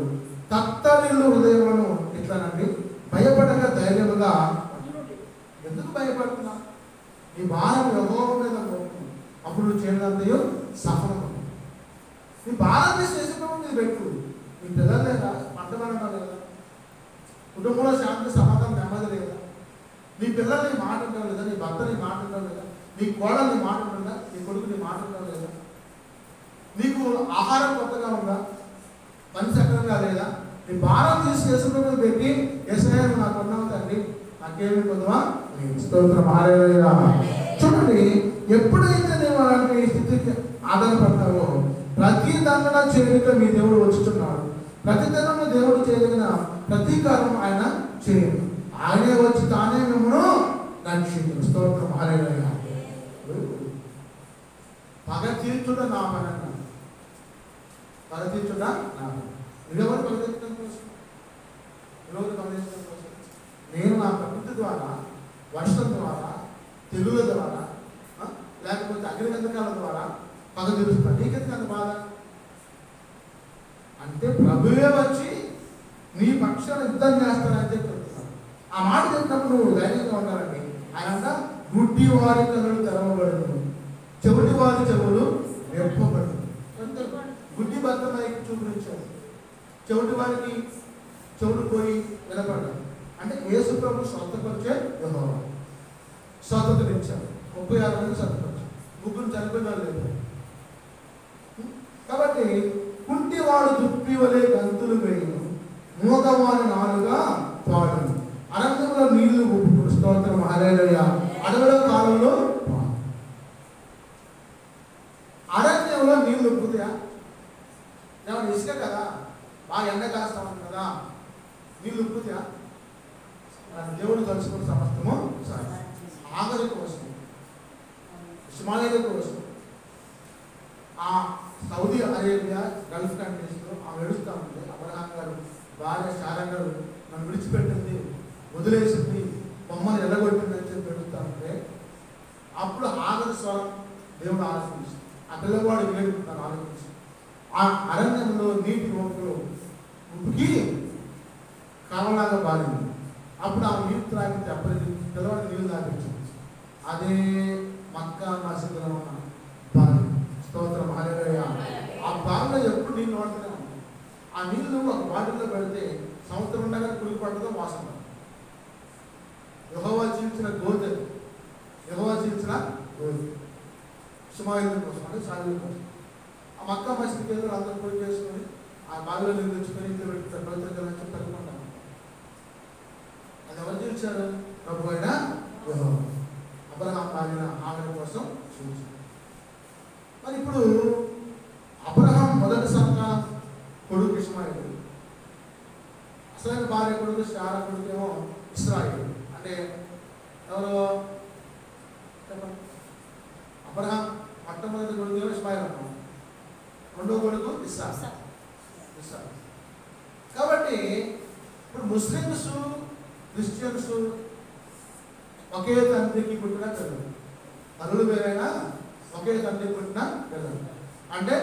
తత్తరిల్లు హృదయములను ఇట్లానండి భయపడగా ధైర్యముగా. ఎందుకు భయపడుతున్నా? నీ భారం యెహోవా మీద మోపు, అప్పుడు నువ్వు చేయడంతయో సఫలము. నీ భారం చేసేటప్పుడు మీరు పెట్టు. నీ పిల్లలు లేదా, పంటమనడం లేదా, కుటుంబంలో శాంతి సమాధానం నెమ్మది లేదా, నీ పిల్లలు నీ మాట ఉండడం లేదా, నీ భర్త నీ మాట ఉండడం లేదా, నీ కోడలు నీ మాట ఉంటుందా, నీ కొడుకు నీ మాట ఉండడం లేదా, నీకు ఆహారం కొత్తగా ఉందా, పని సక్రంగా లేదా, నీ భారం తీసుకేసుకుని పెట్టి యేసయ్య నాకు ఉన్నావు తండ్రి, నాకేమి పొందవా స్తోత్రం హల్లెలూయా. చూడండి, ఎప్పుడైతే నేను అలాంటి స్థితికి ఆధారపడతావో ప్రతి దండన చేరిక మీ దేవుడు వచ్చుతున్నాడు. ప్రతి దండన దేవుడు చేయగలిగిన ప్రతీకారం ఆయన చేయడు. ఆయనే వచ్చి తానే మిమ్మల్ని రక్షించును స్తోత్రం హల్లెలూయా. పగ తీర్చుట నా పని అన్నాడు. పగ తీర్చుట నా పని. ఎవరు పగ తీర్చడం కోసం? ఎవరు పగ తీర్చడం కోసం? నేను నా ప్రకృతి ద్వారా, వర్షం ద్వారా, తెగుల ద్వారా, లేకపోతే అగ్నిగంధకాల ద్వారా పగ తీరుస్తాను. నీకెందుకు అంత బాధ? అంటే ప్రభువే వచ్చి నీ పక్షాన యుద్ధం చేస్తానని చెప్పి చెప్తున్నాను. ఆ మాట చెప్పినప్పుడు నువ్వు ధైర్యంగా ఉండాలండి. ఆయన అంట, గుడ్డి వారి కళ్ళు తెరవబడును, చెవిటి వారి చెవులు వెప్పబడును. గుడ్డి భద్రమైకి చూపించాడు, చెవిటి వారికి చెవులు పోయి వినపడ్డాడు. అంటే యేసు ప్రభు స్వస్థపరిచే యెహోవా. స్వస్థతనిచ్చాడు. 36 మంది స్వస్థపరిచాడు, 3 చనిపోయిన వాళ్ళు లేదు. కాబట్టి కుంటివాడు దుప్పి వలె గంతులు వేయును, మూగవాడు నాలుగా పాడును, అరణ్యంలో నీళ్లు ఉప్పుడు స్తోత్రం హల్లెలూయా. అడవిలో కాలంలో అరణ్యంలో నీళ్లు ఉప్పుతాయా? ఏమన్నా ఇసుక కదా, బాగా ఎండ కాస్తా ఉంది కదా, నీళ్ళు ఉప్పుతాయా? దేవుడు కలుసుకున్న సమస్తము ఆగరి కోసం, ఇస్మాయిల్ కోసం, ఆ సౌదీ అరేబియా గల్ఫ్ కంట్రీస్లో ఆమె ఏడుస్తూ ఉంటే అబ్రహాం గారు భార్య శారా గారు నన్ను విడిచిపెట్టింది, వదిలేసింది, బొమ్మను ఎల్లగొట్టింది అని చెప్పి ఏడుస్తూ ఉంటే అప్పుడు ఆగరి స్వరం దేవుడు ఆలోచించి ఆ పిల్లవాడు వేడుకుంటాను ఆలోచించి ఆ అరణ్యంలో నీటి వంపులో ఉప్పుకి కలలాగా బారింది. అప్పుడు ఆ నీరు త్రాగి చెప్పలేదు, పిల్లవాడు నీళ్ళు తాగించింది. అదే మక్కా మసీదులో ఉన్న బావి స్తోత్రం హల్లెలూయా. ఆ బావిలో ఎప్పుడు నీళ్ళు వాడుతూనే ఉంటాయి. ఆ నీళ్ళు ఒక బాటిల్లో పెడితే సంవత్సరం ఉండగా కుడికి పట్టదో వాసన. యెహోవా చీల్చిన గోధ, యెహోవా చీల్చిన గోధ ఇస్మాయిల్ కోసం అంటే సాయిల్ కోసం. ఆ మక్కా మసీదుకి అందరూ పూజ చేసుకొని ఆ బావిలో నీళ్ళు తెచ్చుకొని ఇంట్లో పెట్టుకుంటారు, పవిత్రంగా పెట్టుకుంటాం. అది ఎవరు చూశారు? ప్రభు అయిన యెహోవా అబ్రహాం భార్య ఆమె కోసం చూసి. మరి ఇప్పుడు అబ్రహాం మొదటి సంతానం కొడుకు ఇష్మాయేలు, అసలైన భార్య కొడుకు శారా కొడుకు ఏమో ఇశ్రాయేలు. అంటే ఎవరు చెప్పండి? అబ్రహాం మొట్టమొదటి కొడుకు ఏమో ఇష్మాయేలు అన్నాం, రెండో కొడుకు ఇస్సాకు. కాబట్టి ఇప్పుడు ముస్లిమ్స్ క్రిస్టియన్స్ ఒకే తండ్రికి పుట్టిన పిల్లలు, తల్లులు వేరైనా ఒకే తండ్రికి పుట్టిన పిల్లలు, అంటే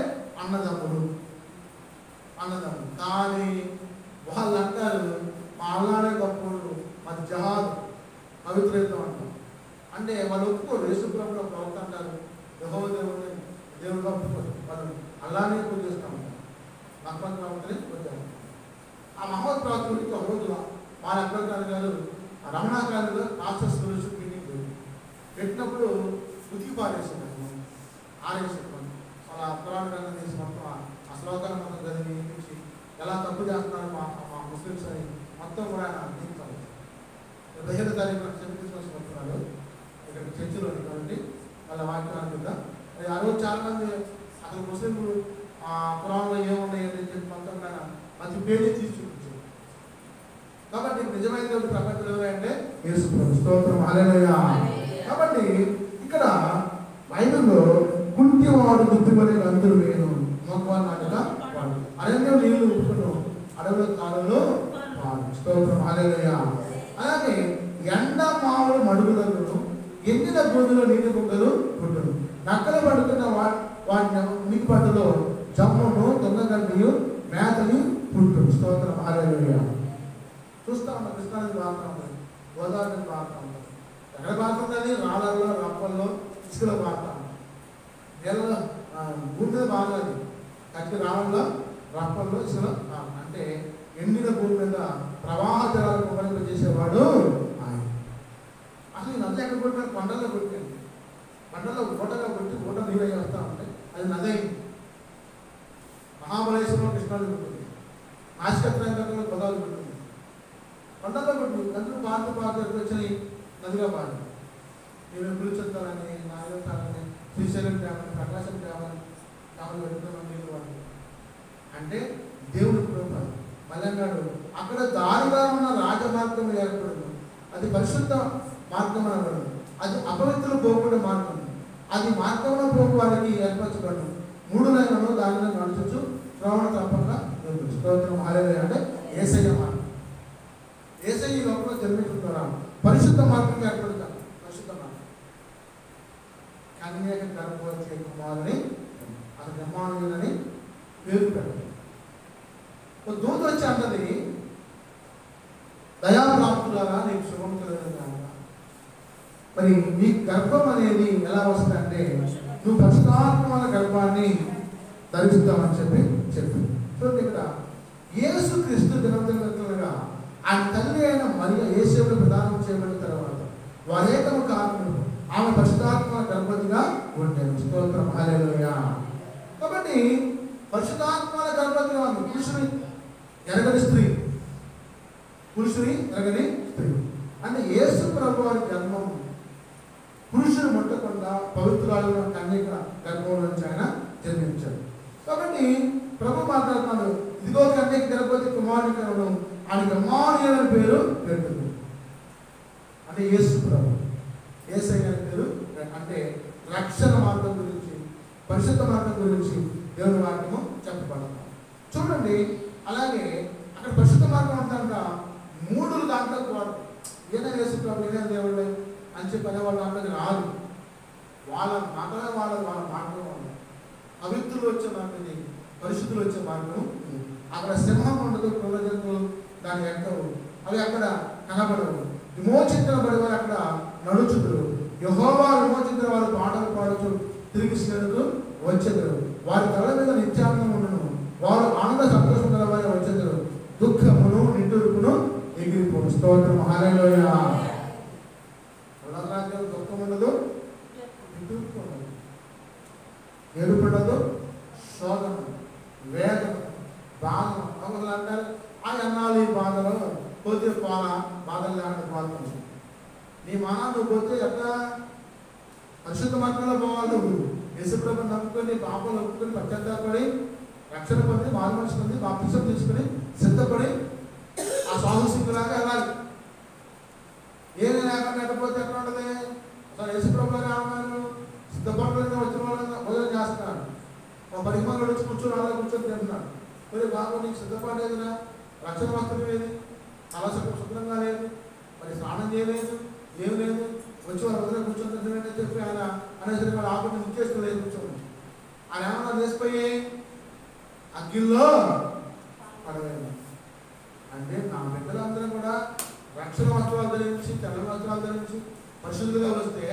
అన్నదమ్ములు. కానీ వాళ్ళు అంటారు మా అల్లాడే గొప్పడు, మాది జహాద్ పవిత్రయుద్ధం అంటారు. అంటే వాళ్ళు ఒప్పుకోరు. యేసుప్రభువులో ప్రవక్త అంటారు యెహోవా దేవుడు ఒప్పుకోరు, వాళ్ళు అల్లానే పూజ చేస్తూ ఉంటారు, మహమ్మద్ ప్రవక్తని పూజారు. ఆ మహమ్మద్ ప్రవక్త గురించి ఒక రోజు మా అక్బర్ గారు రమణాకారులో మాస్టర్స్ గురించి మీటింగ్ పెట్టినప్పుడు ఉతికి పారేసారు, ఆరేసారు. అలా పురాణ గ్రంథం తీసి మొత్తం ఆ శ్లోకాలు మొత్తం చదివి నుంచి ఎలా తప్పు చేస్తున్నారు మా ముస్లిమ్స్ అని మొత్తం కూడా ఆయన అందించాలి. 17వ తారీఖున సెమినార్స్ వస్తున్నారు ఇక్కడ చర్చిలో కాబట్టి వాళ్ళ వాక్యాన్ని చూద్దాం. ఆ రోజు చాలా మంది అసలు ముస్లింలు పురాణంలో ఏమున్నాయి అని చెప్పి మొత్తం మంచి పేజీ తీసి చూపించారు. కాబట్టి నిజమైన దేవుడు ప్రపంచంలో ఎవరంటే యేసుప్రభు. స్తోత్రం హల్లెలూయా. కాబట్టి ఇక్కడ బైబిల్లో కుంటివాడు బుద్ధిపడే అందరూ వేను మోకవాడు నాటగా వాడు అరణ్యం నీళ్లు ఉప్పును అడవుల కాలంలో వాడు. స్తోత్రం హల్లెలూయా. అలాగే ఎండ మామూలు మడుగులను ఎండిన భూమిలో నీటి బుగ్గలు పుట్టును, నక్కలు పడుతున్న వాటి ఉనికి పట్టులో జమ్మును దొంగగడ్డియు మేతని పుట్టును. స్తోత్రం హల్లెలూయా. చూస్తా ఉంటాం కృష్ణానది బాగుతా ఉంటుంది, గోదావరి నది బాగుతా ఉంటుంది. ఎక్కడ బాగుంటుంది? రాళ్ళల్లో, రప్పల్లో, ఇసుకలో బాగుతా ఉంటుంది. నెలలో భూమి మీద బాగాలి, కట్టి రాళ్ళల్లో, రప్పల్లో, ఇసుకలో అంటే ఎండిన భూమి మీద ప్రవాహ జలాలు కుమరింపజేసేవాడు ఆయన. అసలు ఈ నది ఎక్కడ కొట్టిన? కొండల్లో కొట్టింది. కొండల్లో ఊటగా కొట్టి ఊట నీళ్ళు వస్తూ ఉంటాయి, అది నది అయింది. మహాబలేశ్వరంలో కృష్ణానది ఉంటుంది, నాశకత్రంలో గోదావరి ఉంటుంది. కొండల్లో కొట్టి నదులు పార్టీ వచ్చి నదిగా పారింది. మేము పులిచెత్తాలని, నాగేతాలని, శ్రీశైలం డ్యామని, ప్రకాశం డ్యామని పెట్టుకున్న నీళ్ళు వాడు. అంటే దేవుడి కృప. మళ్ళన్నాడు అక్కడ దారిగా ఉన్న రాజమార్గం ఏర్పడదు, అది పరిశుద్ధ మార్గం అనబడదు, అది అపవిత్రులు పోకుండా మార్గం, అది మార్గంలో పోకు వారికి ఏర్పరచబడదు. 3 లైన్లలో దానిలో నడుచు శ్రవణ తప్పక. స్తోత్రం హల్లెలూయా. అంటే యేసయ్య మార్గం. యేసయ్య లోపల జన్మించుకున్నారా పరిశుద్ధ మార్గం ఏర్పడతారు. పరిశుద్ధ మార్గం కన్యక గర్భవతి కుమారుని అది బ్రహ్మాండుని పేరు పెట్టారు. ఒక దూత వచ్చి అన్నది దయాప్రాప్తులారా నీకు శుభం కలుగుతుంది. మరి నీ గర్భం అనేది ఎలా వస్తుందంటే నువ్వు పరిశుద్ధాత్మ గర్భాన్ని ధరిస్తామని చెప్పింది. చూడండి ఇక్కడ యేసు క్రీస్తు దినదినగా ఆయన తల్లి అయిన మరియ యేసువును ప్రదానం చేయబడిన తర్వాత వారేకము కారణం ఆమె పరిశుద్ధాత్మ గర్భవతిగా ఉంటారు. స్తోత్రం హల్లెలూయా. కాబట్టి పరిశుద్ధాత్మ గర్భవతిగా ఉంది. పురుషుని ఎరగని స్త్రీ, పురుషుని ఎరగని స్త్రీ అంటే యేసు ప్రభు వారి జన్మం పురుషుని ముట్టకుండా పవిత్రాలను కన్యక గర్భంలో నుంచి ఆయన జన్మించాడు. కాబట్టి ప్రభు మాట్లాడుతున్నాడు, ఇదిగో కన్యక గర్భవతి కుమారుని ఆయన ఇమ్మానుయేలు అని పేరు పెట్టింది. అంటే యేసు ప్రభు, యేసయ్య అని పేరు. అంటే రక్షణ మార్గం గురించి, పరిశుద్ధ మార్గం గురించి దేవుని వాక్యము చెప్పబడతాం. చూడండి అలాగే అక్కడ పరిశుద్ధ మార్గం అంటాక 3 దాంట్లోకి వాడు ఏదైనా యేసు ప్రభు ఏదైనా దేవుడు అని చెప్పి అనే వాళ్ళ దాంట్లోకి రాదు. వాళ్ళ మాటమే వాళ్ళ మార్గం ఉంది. పవిత్రులు వచ్చే మార్గం, పరిశుద్ధులు వచ్చే మార్గం. అక్కడ సింహం ఉండదు, క్రూర జంతువులు దాని ఎక్కవు, అవి అక్కడ కనబడవు. విమోచించబడే వారు అక్కడ నడుచుదురు, యెహోవా విమోచించిన వారు పాటలు పాడుచు తిరిగి శ్రేణుకు వచ్చేదరు. వారి తల మీద నిత్యానందం ఉండను, వారు ఆనంద సంతోషం గల వారి వచ్చేదరు, దుఃఖమును నిట్టూర్పును ఎగిరిపోను. స్తోత్రం హల్లెలూయా. రాజ్యం దుఃఖం ఉండదు, నిట్టూర్పు ఉండదు, ఏడుపు ఉండదు, శోధన, వేదన, బాధ కొందరు అంటారు ఆ అన్నాలు ఈ బాధలు పోతే పోలా బాధలు లేకుండా పోతాను. నీ మాన నువ్వు పోతే ఎట్లా పరిశుద్ధ మార్గంలో పోవాలి. నువ్వు యేసుప్రభుని నమ్ముకొని పాపలు ఒప్పుకొని పశ్చాత్తాపడి రక్షణ పొంది మారు మనసు పొంది బాప్తిసం తీసుకుని సిద్ధపడి ఆ సాహసికులాగా వెళ్ళాలి. ఏమి లేకుండా ఎట్టపోతే ఎట్లా ఉంటుంది? అసలు యేసుప్రభులు ఏమన్నారు? సిద్ధపడలేక వచ్చిన వాళ్ళని భోజనం చేస్తున్నారు. ఒక 10 మంది వచ్చి కూర్చొని అలా కూర్చొని తింటున్నాడు. మరి బాబు నీకు సిద్ధపడలేదురా, రక్షణ వస్త్రం లేదు, అలసట శుభ్రంగా లేదు, మరి స్నానం చేయలేదు, ఏం లేదు, వచ్చి వాళ్ళ వదిలే కూర్చొని తింటున్నాడని చెప్పి ఆయన అనేసరికి వాళ్ళు ఆపటి నిచ్చేసుకోలేదు కూర్చోండి. ఆయన ఏమన్నా చేసిపోయి అగ్గిల్లో పడలేదు. అంటే నా బిడ్డలందరూ కూడా రక్షణ వస్త్రాలు ధరించి తెల్ల వస్త్రాలు ధరించి పరిశుద్ధులుగా వస్తే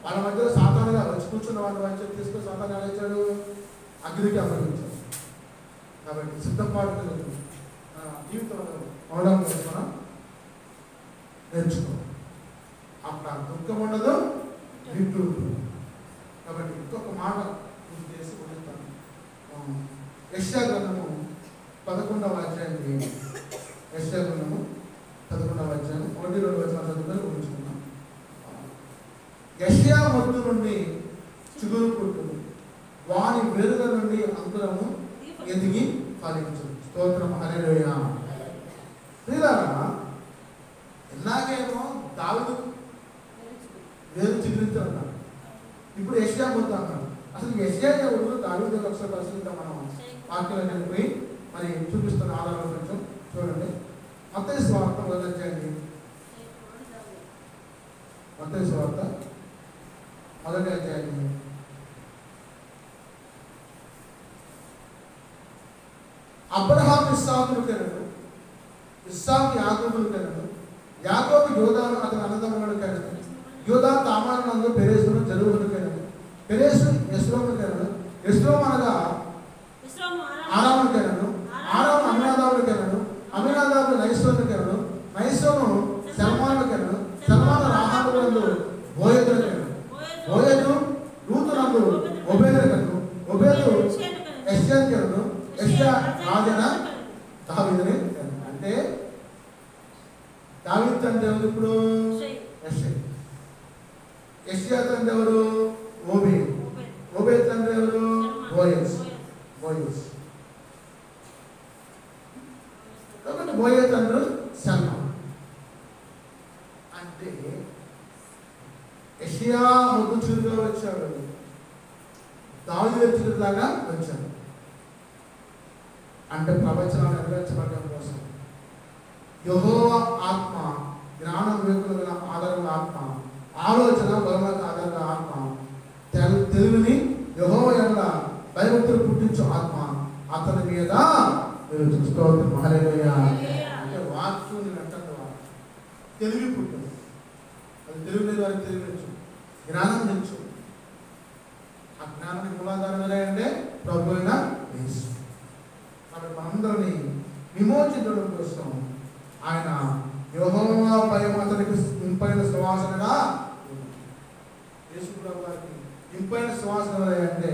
వాళ్ళ మధ్యలో సాతానుగా వచ్చి కూర్చున్న వాళ్ళ మధ్య తీసుకొని సాతాను ఆలోచాడు అగ్నికి అప్పగించాడు. కాబట్టి సిద్ధపాటు జీవితంలో అవడం మనం నేర్చుకోవాలి. అప్పుడు దుఃఖం ఉండదు, వింటూ ఉంటుంది. కాబట్టి ఇంకొక మాట పూర్తి చేసి వదులుతాను. యెషయా గ్రంథము 11వ అధ్యాయం, యెషయా గ్రంథము 11వ అధ్యాయం 1-2 వచనాలు చదువుకొని ఊహించుకున్నాం. యెషయా మొద్దు నుండి చిగురు పుట్టును, వాని వేరుల నుండి అంకురము ఎదిగి ఫలించు. స్తోత్రం, హల్లెలూయా. ప్రియులారా, ఇలాగేమో దావీదు వేరు చిగురించు అన్నాడు, ఇప్పుడు యెషయా మొద్దు అన్నాడు. అసలు యెషయా ఎవరు, దావీదు ఒకసారి పరిశీలిద్దాం. మనం వాక్యాలను పోయి మరి చూపిస్తున్న ఆధారాలు కొంచెం చూడండి. మత్తయి సువార్త 1వ అధ్యాయం, మత్తయి సువార్త 1వ అధ్యాయం అబ్రహాము ఇస్సాకును కనెను, ఇస్సాకు యాకోబును కనెను, యాకోబు యోదాను అతని అన్నదమ్ములను కనెను, యోదా తామారునందు పెరేసును జెరుహును కనెను, పెరేసు యెస్రోమును కనెను, యెస్రోము అనగా ఆరామును కనెను, ఆరాము అమినాదాబును కనెను, అమినాదాబు నయసోను కనెను, నయసోను సల్మాను కనెను, సల్మాను రాహాబునందు బోయదును కనెను, బోయదు రూతునందు ఒబేదును కనెను, ఒబేదు యెషయాను కనెను, యెషయా రాజైన దావీదుని కనెను. అంటే దావీదు తండ్రి ఎవరు? ఇప్పుడు యెషయా తండ్రి ఎవరు? ఓబేదు. ఓబేదు తండ్రి ఎవరు? బోయజ్. కాబట్టి బోయజ్ తండ్రి సల్మా. అంటే యెషయా మొద్దు చిరుగా వచ్చాడు, దావీదు చిరులాగా వచ్చాడు. అంటే ప్రవచనాలు నెరవేర్చబడడం కోసం యెహోవా ఆత్మ, జ్ఞానం వివేకుల గల ఆధారంగా ఆత్మ, ఆలోచన బలమైన ఆధారంగా ఆత్మ, తెలివిని యెహోవా యందు భయభక్తులు పుట్టించు ఆత్మ అతని మీద నిలుచును. స్తోత్రం, హల్లెలూయా. అంటే వాక్కు వెంటనే తెలివి పుట్టింది. అది తెలివి లేదు, వారికి తెలివించు, జ్ఞానం తెచ్చు. ఆ జ్ఞానానికి మూలాధారం ఏంటంటే ప్రభు అయిన యేసు. కాబట్టి మనందరినీ విమోచించడం కోసం ఆయన యెహోవా భయం అతనికి ఇంపైన సువాసనగా, యేసు ప్రభు గారికి ఇంపైన సువాసన అంటే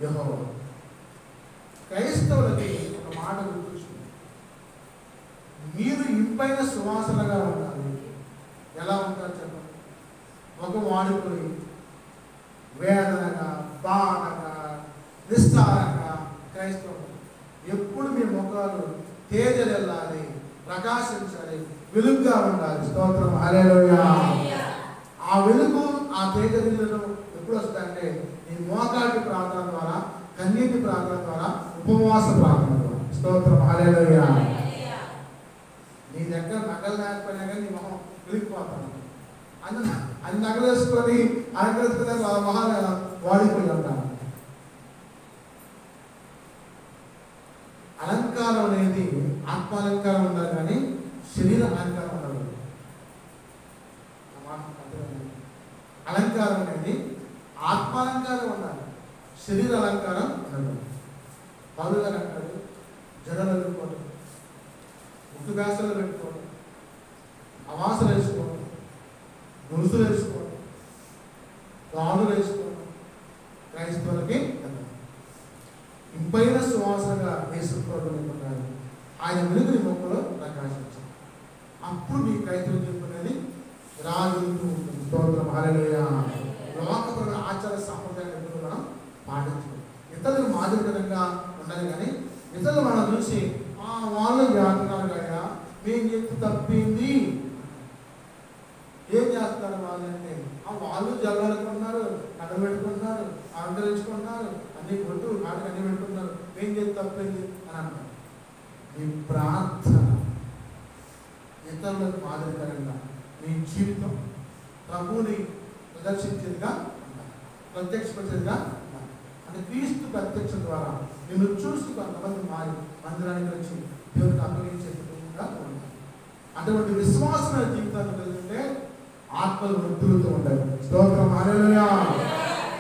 యెహోవా. క్రైస్తవులకి ఒక మాట గుర్తొచ్చింది, మీరు ఇంపైన సువాసనగా ఉండాలి. ఎలా ఉంటారు చెప్పండి? ముఖం వాడిపోయి వేదనగా, బాధగా, నిస్సారంగా క్రైస్తవులు ఎప్పుడు మీ ముఖాలు తేజరెల్లాలి, ప్రకాశించాలి, వెలుగుగా ఉండాలి. స్తోత్రం, హల్లెలూయా. ఆ వెలుగు, ఆ తేజరిల్లడం ఎప్పుడు వస్తుందంటే నీ మోకాటి ప్రార్థన ద్వారా, కన్నీటి ప్రార్థన ద్వారా, ఉపవాస ప్రార్థన ద్వారా. స్తోత్రం, హల్లెలూయా. నీ దగ్గర నగలు లేకపోయినా కానీ నీ మొహం వెలిగిపోతాను. అన్ని నగలు వేసుకొని అలంకరించుకునే మొహాలు వాడిపోయి ఉంటాను. అలంకారం అనేది ఆత్మాలంకారం ఉండాలి కానీ శరీర అలంకారం ఉండదు. అలంకారం అనేది ఆత్మాలంకారం ఉండాలి, శరీర అలంకారం ఉండదు. పౌలు గారు అంటాడు, జడలు పెట్టుకోవడం, ముక్కు వ్యాసాలు పెట్టుకోవడం, అవాసలు వేసుకోవడం, గొలుసులు వేసుకోవడం, గాజులు వేసుకోవడం క్రైస్తవులకి ఇంపైన సువాసనగా యేసు ప్రభువుని పొందాలి. ఆయన వెలుగుని మొక్కలో ప్రకాశించాలి. అప్పుడు నీ కైతలు చెప్పుకునేది రాజుతూ ఉంటుంది. స్తోత్రం, హల్లెలూయా. లోకపరమైన ఆచార సాంప్రదాయాలు మనం పాటించాలి. ఇతరులకు మాదిరికరంగా ఉండాలి. కానీ ఇతరులు మనం చూసి వాళ్ళు జాతున్నారు కదా, మేము చెప్తే తప్పింది. ఏం చేస్తున్నారు వాళ్ళంటే వాళ్ళు జల్లాలనుకుంటున్నారు, నడబెట్టుకుంటున్నారు, ఆందరించుకుంటున్నారు, అన్ని కొట్టు కాడికి అన్ని పెట్టుకుంటున్నారు, మేము చేతి తప్పింది అని అంటారు. మీ ప్రార్థన ఇతరులకు మాదిరికరంగా మీ జీవితం ప్రభువుని ప్రదర్శించేదిగా ఉండాలి, ప్రత్యక్షపరిచేదిగా ఉండాలి. అంటే క్రీస్తు ప్రత్యక్షం ద్వారా నిన్ను చూసి కొంతమంది మారి మందిరానికి వచ్చి దేవునికి అప్పగించే విధంగా ఉండాలి. అటువంటి విశ్వాసమైన జీవితాన్ని కలిగితే ఆత్మలు వృద్ధులతో ఉంటాయి. స్తోత్రం, హల్లెలూయా.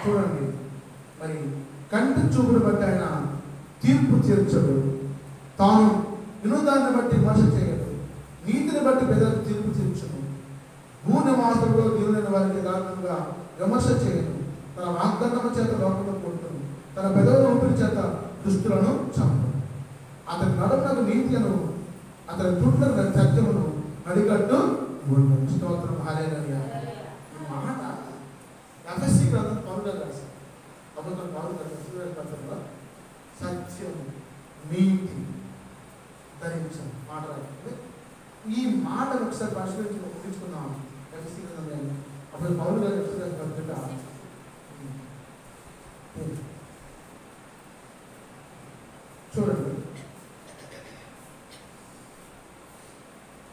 చూడండి, మరి కంటి చూపును బట్టి ఆయన తీర్పు తీర్చడు, తాను వినోదాన్ని బట్టి విమర్శ చేయడు, నీతిని బట్టి పెద్దలకు తీర్పు తీర్చను, భూనివాసులలో దేవులైన వారికి దారుణంగా విమర్శ చేయను, తన వాగ్దానము చేత లోకమును కొట్టును, తన పెదవుల ఊపిరి చేత దుష్టులను చంపును, అతని నడుమునకు నీతిను, అతని తుట్లకు సత్యమును నడికట్టు ఉండను. స్తోత్రం, హల్లెలూయా. ఈ మాట ఎఫెసీ గ్రంథం పౌలు రాశారు. అబద్ధం పౌలు గ్రంథంలో సత్యం, నీతి ధరించాం మాట రాస్తుంది. ఈ మాటను ఒకసారి పరిశీలించి ముగించుకున్నాం. ఎఫెసీ గ్రంథం అప్పుడు పౌలు గారు పత్రిక చూడండి,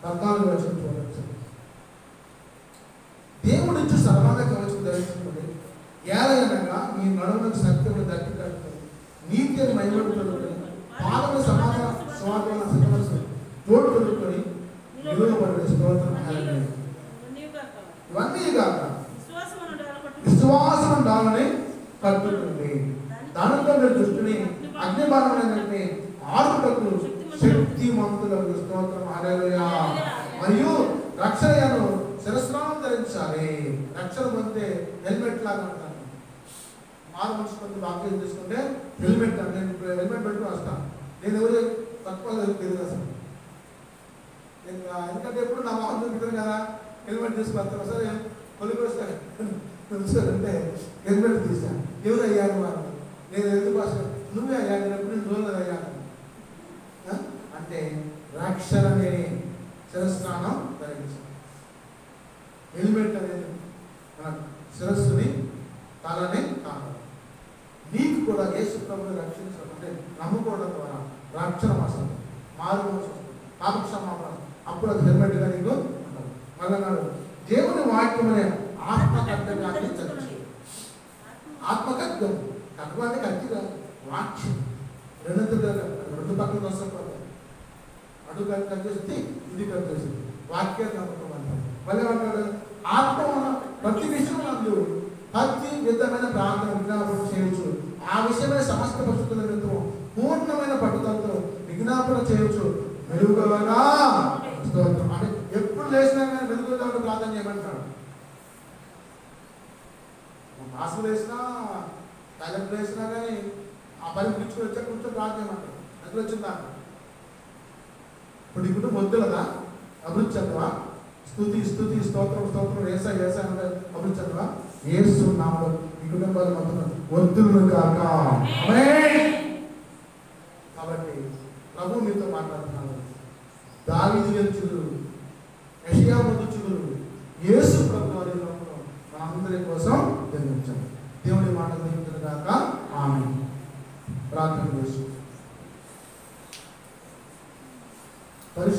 14వ వచనం చూడవచ్చు. దేవుడిచ్చు సర్వాంగ కవచం ధరించుకుని ఏలయనగా మీ నడుములకు సత్యమును దట్టి కట్టుకొని నీతి అని మహిమపడుకొని పాదముల సమాధాన స్వార్థమైన సత్యమనసు తోడు కొనుక్కొని నిలువబడి. స్తోత్రం, హల్లెలూయా. ఇవన్నీ కాక విశ్వాసం డాలని కట్టుకుంది, దానితో మీరు దృష్టిని అగ్నిబాణమైనటువంటి ఆరుటకు శక్తిమంతులకు. స్తోత్రం, హల్లెలూయా. మరియు రక్షణను శిరస్నానం ధరించాలి. రక్షణ పొందితే హెల్మెట్ లాగా ఉంటాను. మారు మనిషి కొంత వాక్యం తీసుకుంటే హెల్మెట్, నేను హెల్మెట్ పెట్టుకుని వస్తాను. నేను ఎవరు తక్కువ తెలియదు అసలు. నేను ఎందుకంటే ఎప్పుడు నా వాహనం చూపుతాను కదా, హెల్మెట్ తీసుకొస్తాను. సరే కొలికి వస్తాను అంటే హెల్మెట్ తీసాను. ఎవరు అయ్యాను వారు, నేను ఎందుకు వస్తాను, నువ్వే అయ్యా, నేను ఎప్పుడు నేను రోజులు అయ్యాను అంటే రక్షణని శిరస్నానం ధరించాలి. హెల్మెట్ అనేది మన శిరస్సుని తలని కాదు. నీకు కూడా యేసు ప్రభువుని రక్షించడం అంటే నమ్ముకోవడం ద్వారా రక్షణ వస్తుంది, మారు మనసు వస్తుంది, పాప క్షమాపణ. అప్పుడు అది హెల్మెట్గా నీకు ఉండదు. మళ్ళీ నాడు దేవుని వాక్యం అనే ఆత్మకర్తవ్యాన్ని చర్చించాలి. ఆత్మకత్వం కత్వాన్ని కత్తి కాదు, వాక్యం రెండు పక్కలకు వస్తుంది. అటు కట్ చేసి ఇది కట్ చేసింది, వాక్యాన్ని నమ్మకం అంటారు. మళ్ళీ అంటాడు ఆత్మ ప్రతి విషయంలో ప్రతి విధమైన ప్రార్థన విజ్ఞాపన చేయవచ్చు. ఆ విషయమైన సమస్త పరిస్థితుల నిమిత్తం పూర్ణమైన పట్టుదలతో విజ్ఞాపన చేయవచ్చు. మెరుగుగా స్తోత్రం అంటే ఎప్పుడు లేచినా కానీ మెరుగుగా ప్రార్థన చేయమంటాడు. మాసులు వేసినా తలెప్పుడు వేసినా కానీ ఆ పని పిలుచుకుని వచ్చాక కూర్చొని ప్రార్థన చేయమంటాడు. ఎక్కడ వచ్చిందా ఇప్పుడు ఇప్పుడు వద్దులదా అభివృద్ధి చెందవా, స్తుతి స్తుతి స్తోత్రం స్తోత్రం ఏసా ఏసా అంటే అభివృద్ధి చెందవా. యేసు నామములో ఈ కుటుంబాలు మొత్తం వద్దులు కాక. కాబట్టి ప్రభు మీతో మాట్లాడుతున్నాడు. దావీదు గెలుచుడు, యెషయా పొందుచుడు, యేసు ప్రభు వారి నామములో మనందరి కోసం జన్మించాడు. దేవుని మాట దీవించును గాక. ఆమేన్. ప్రార్థన చేసు.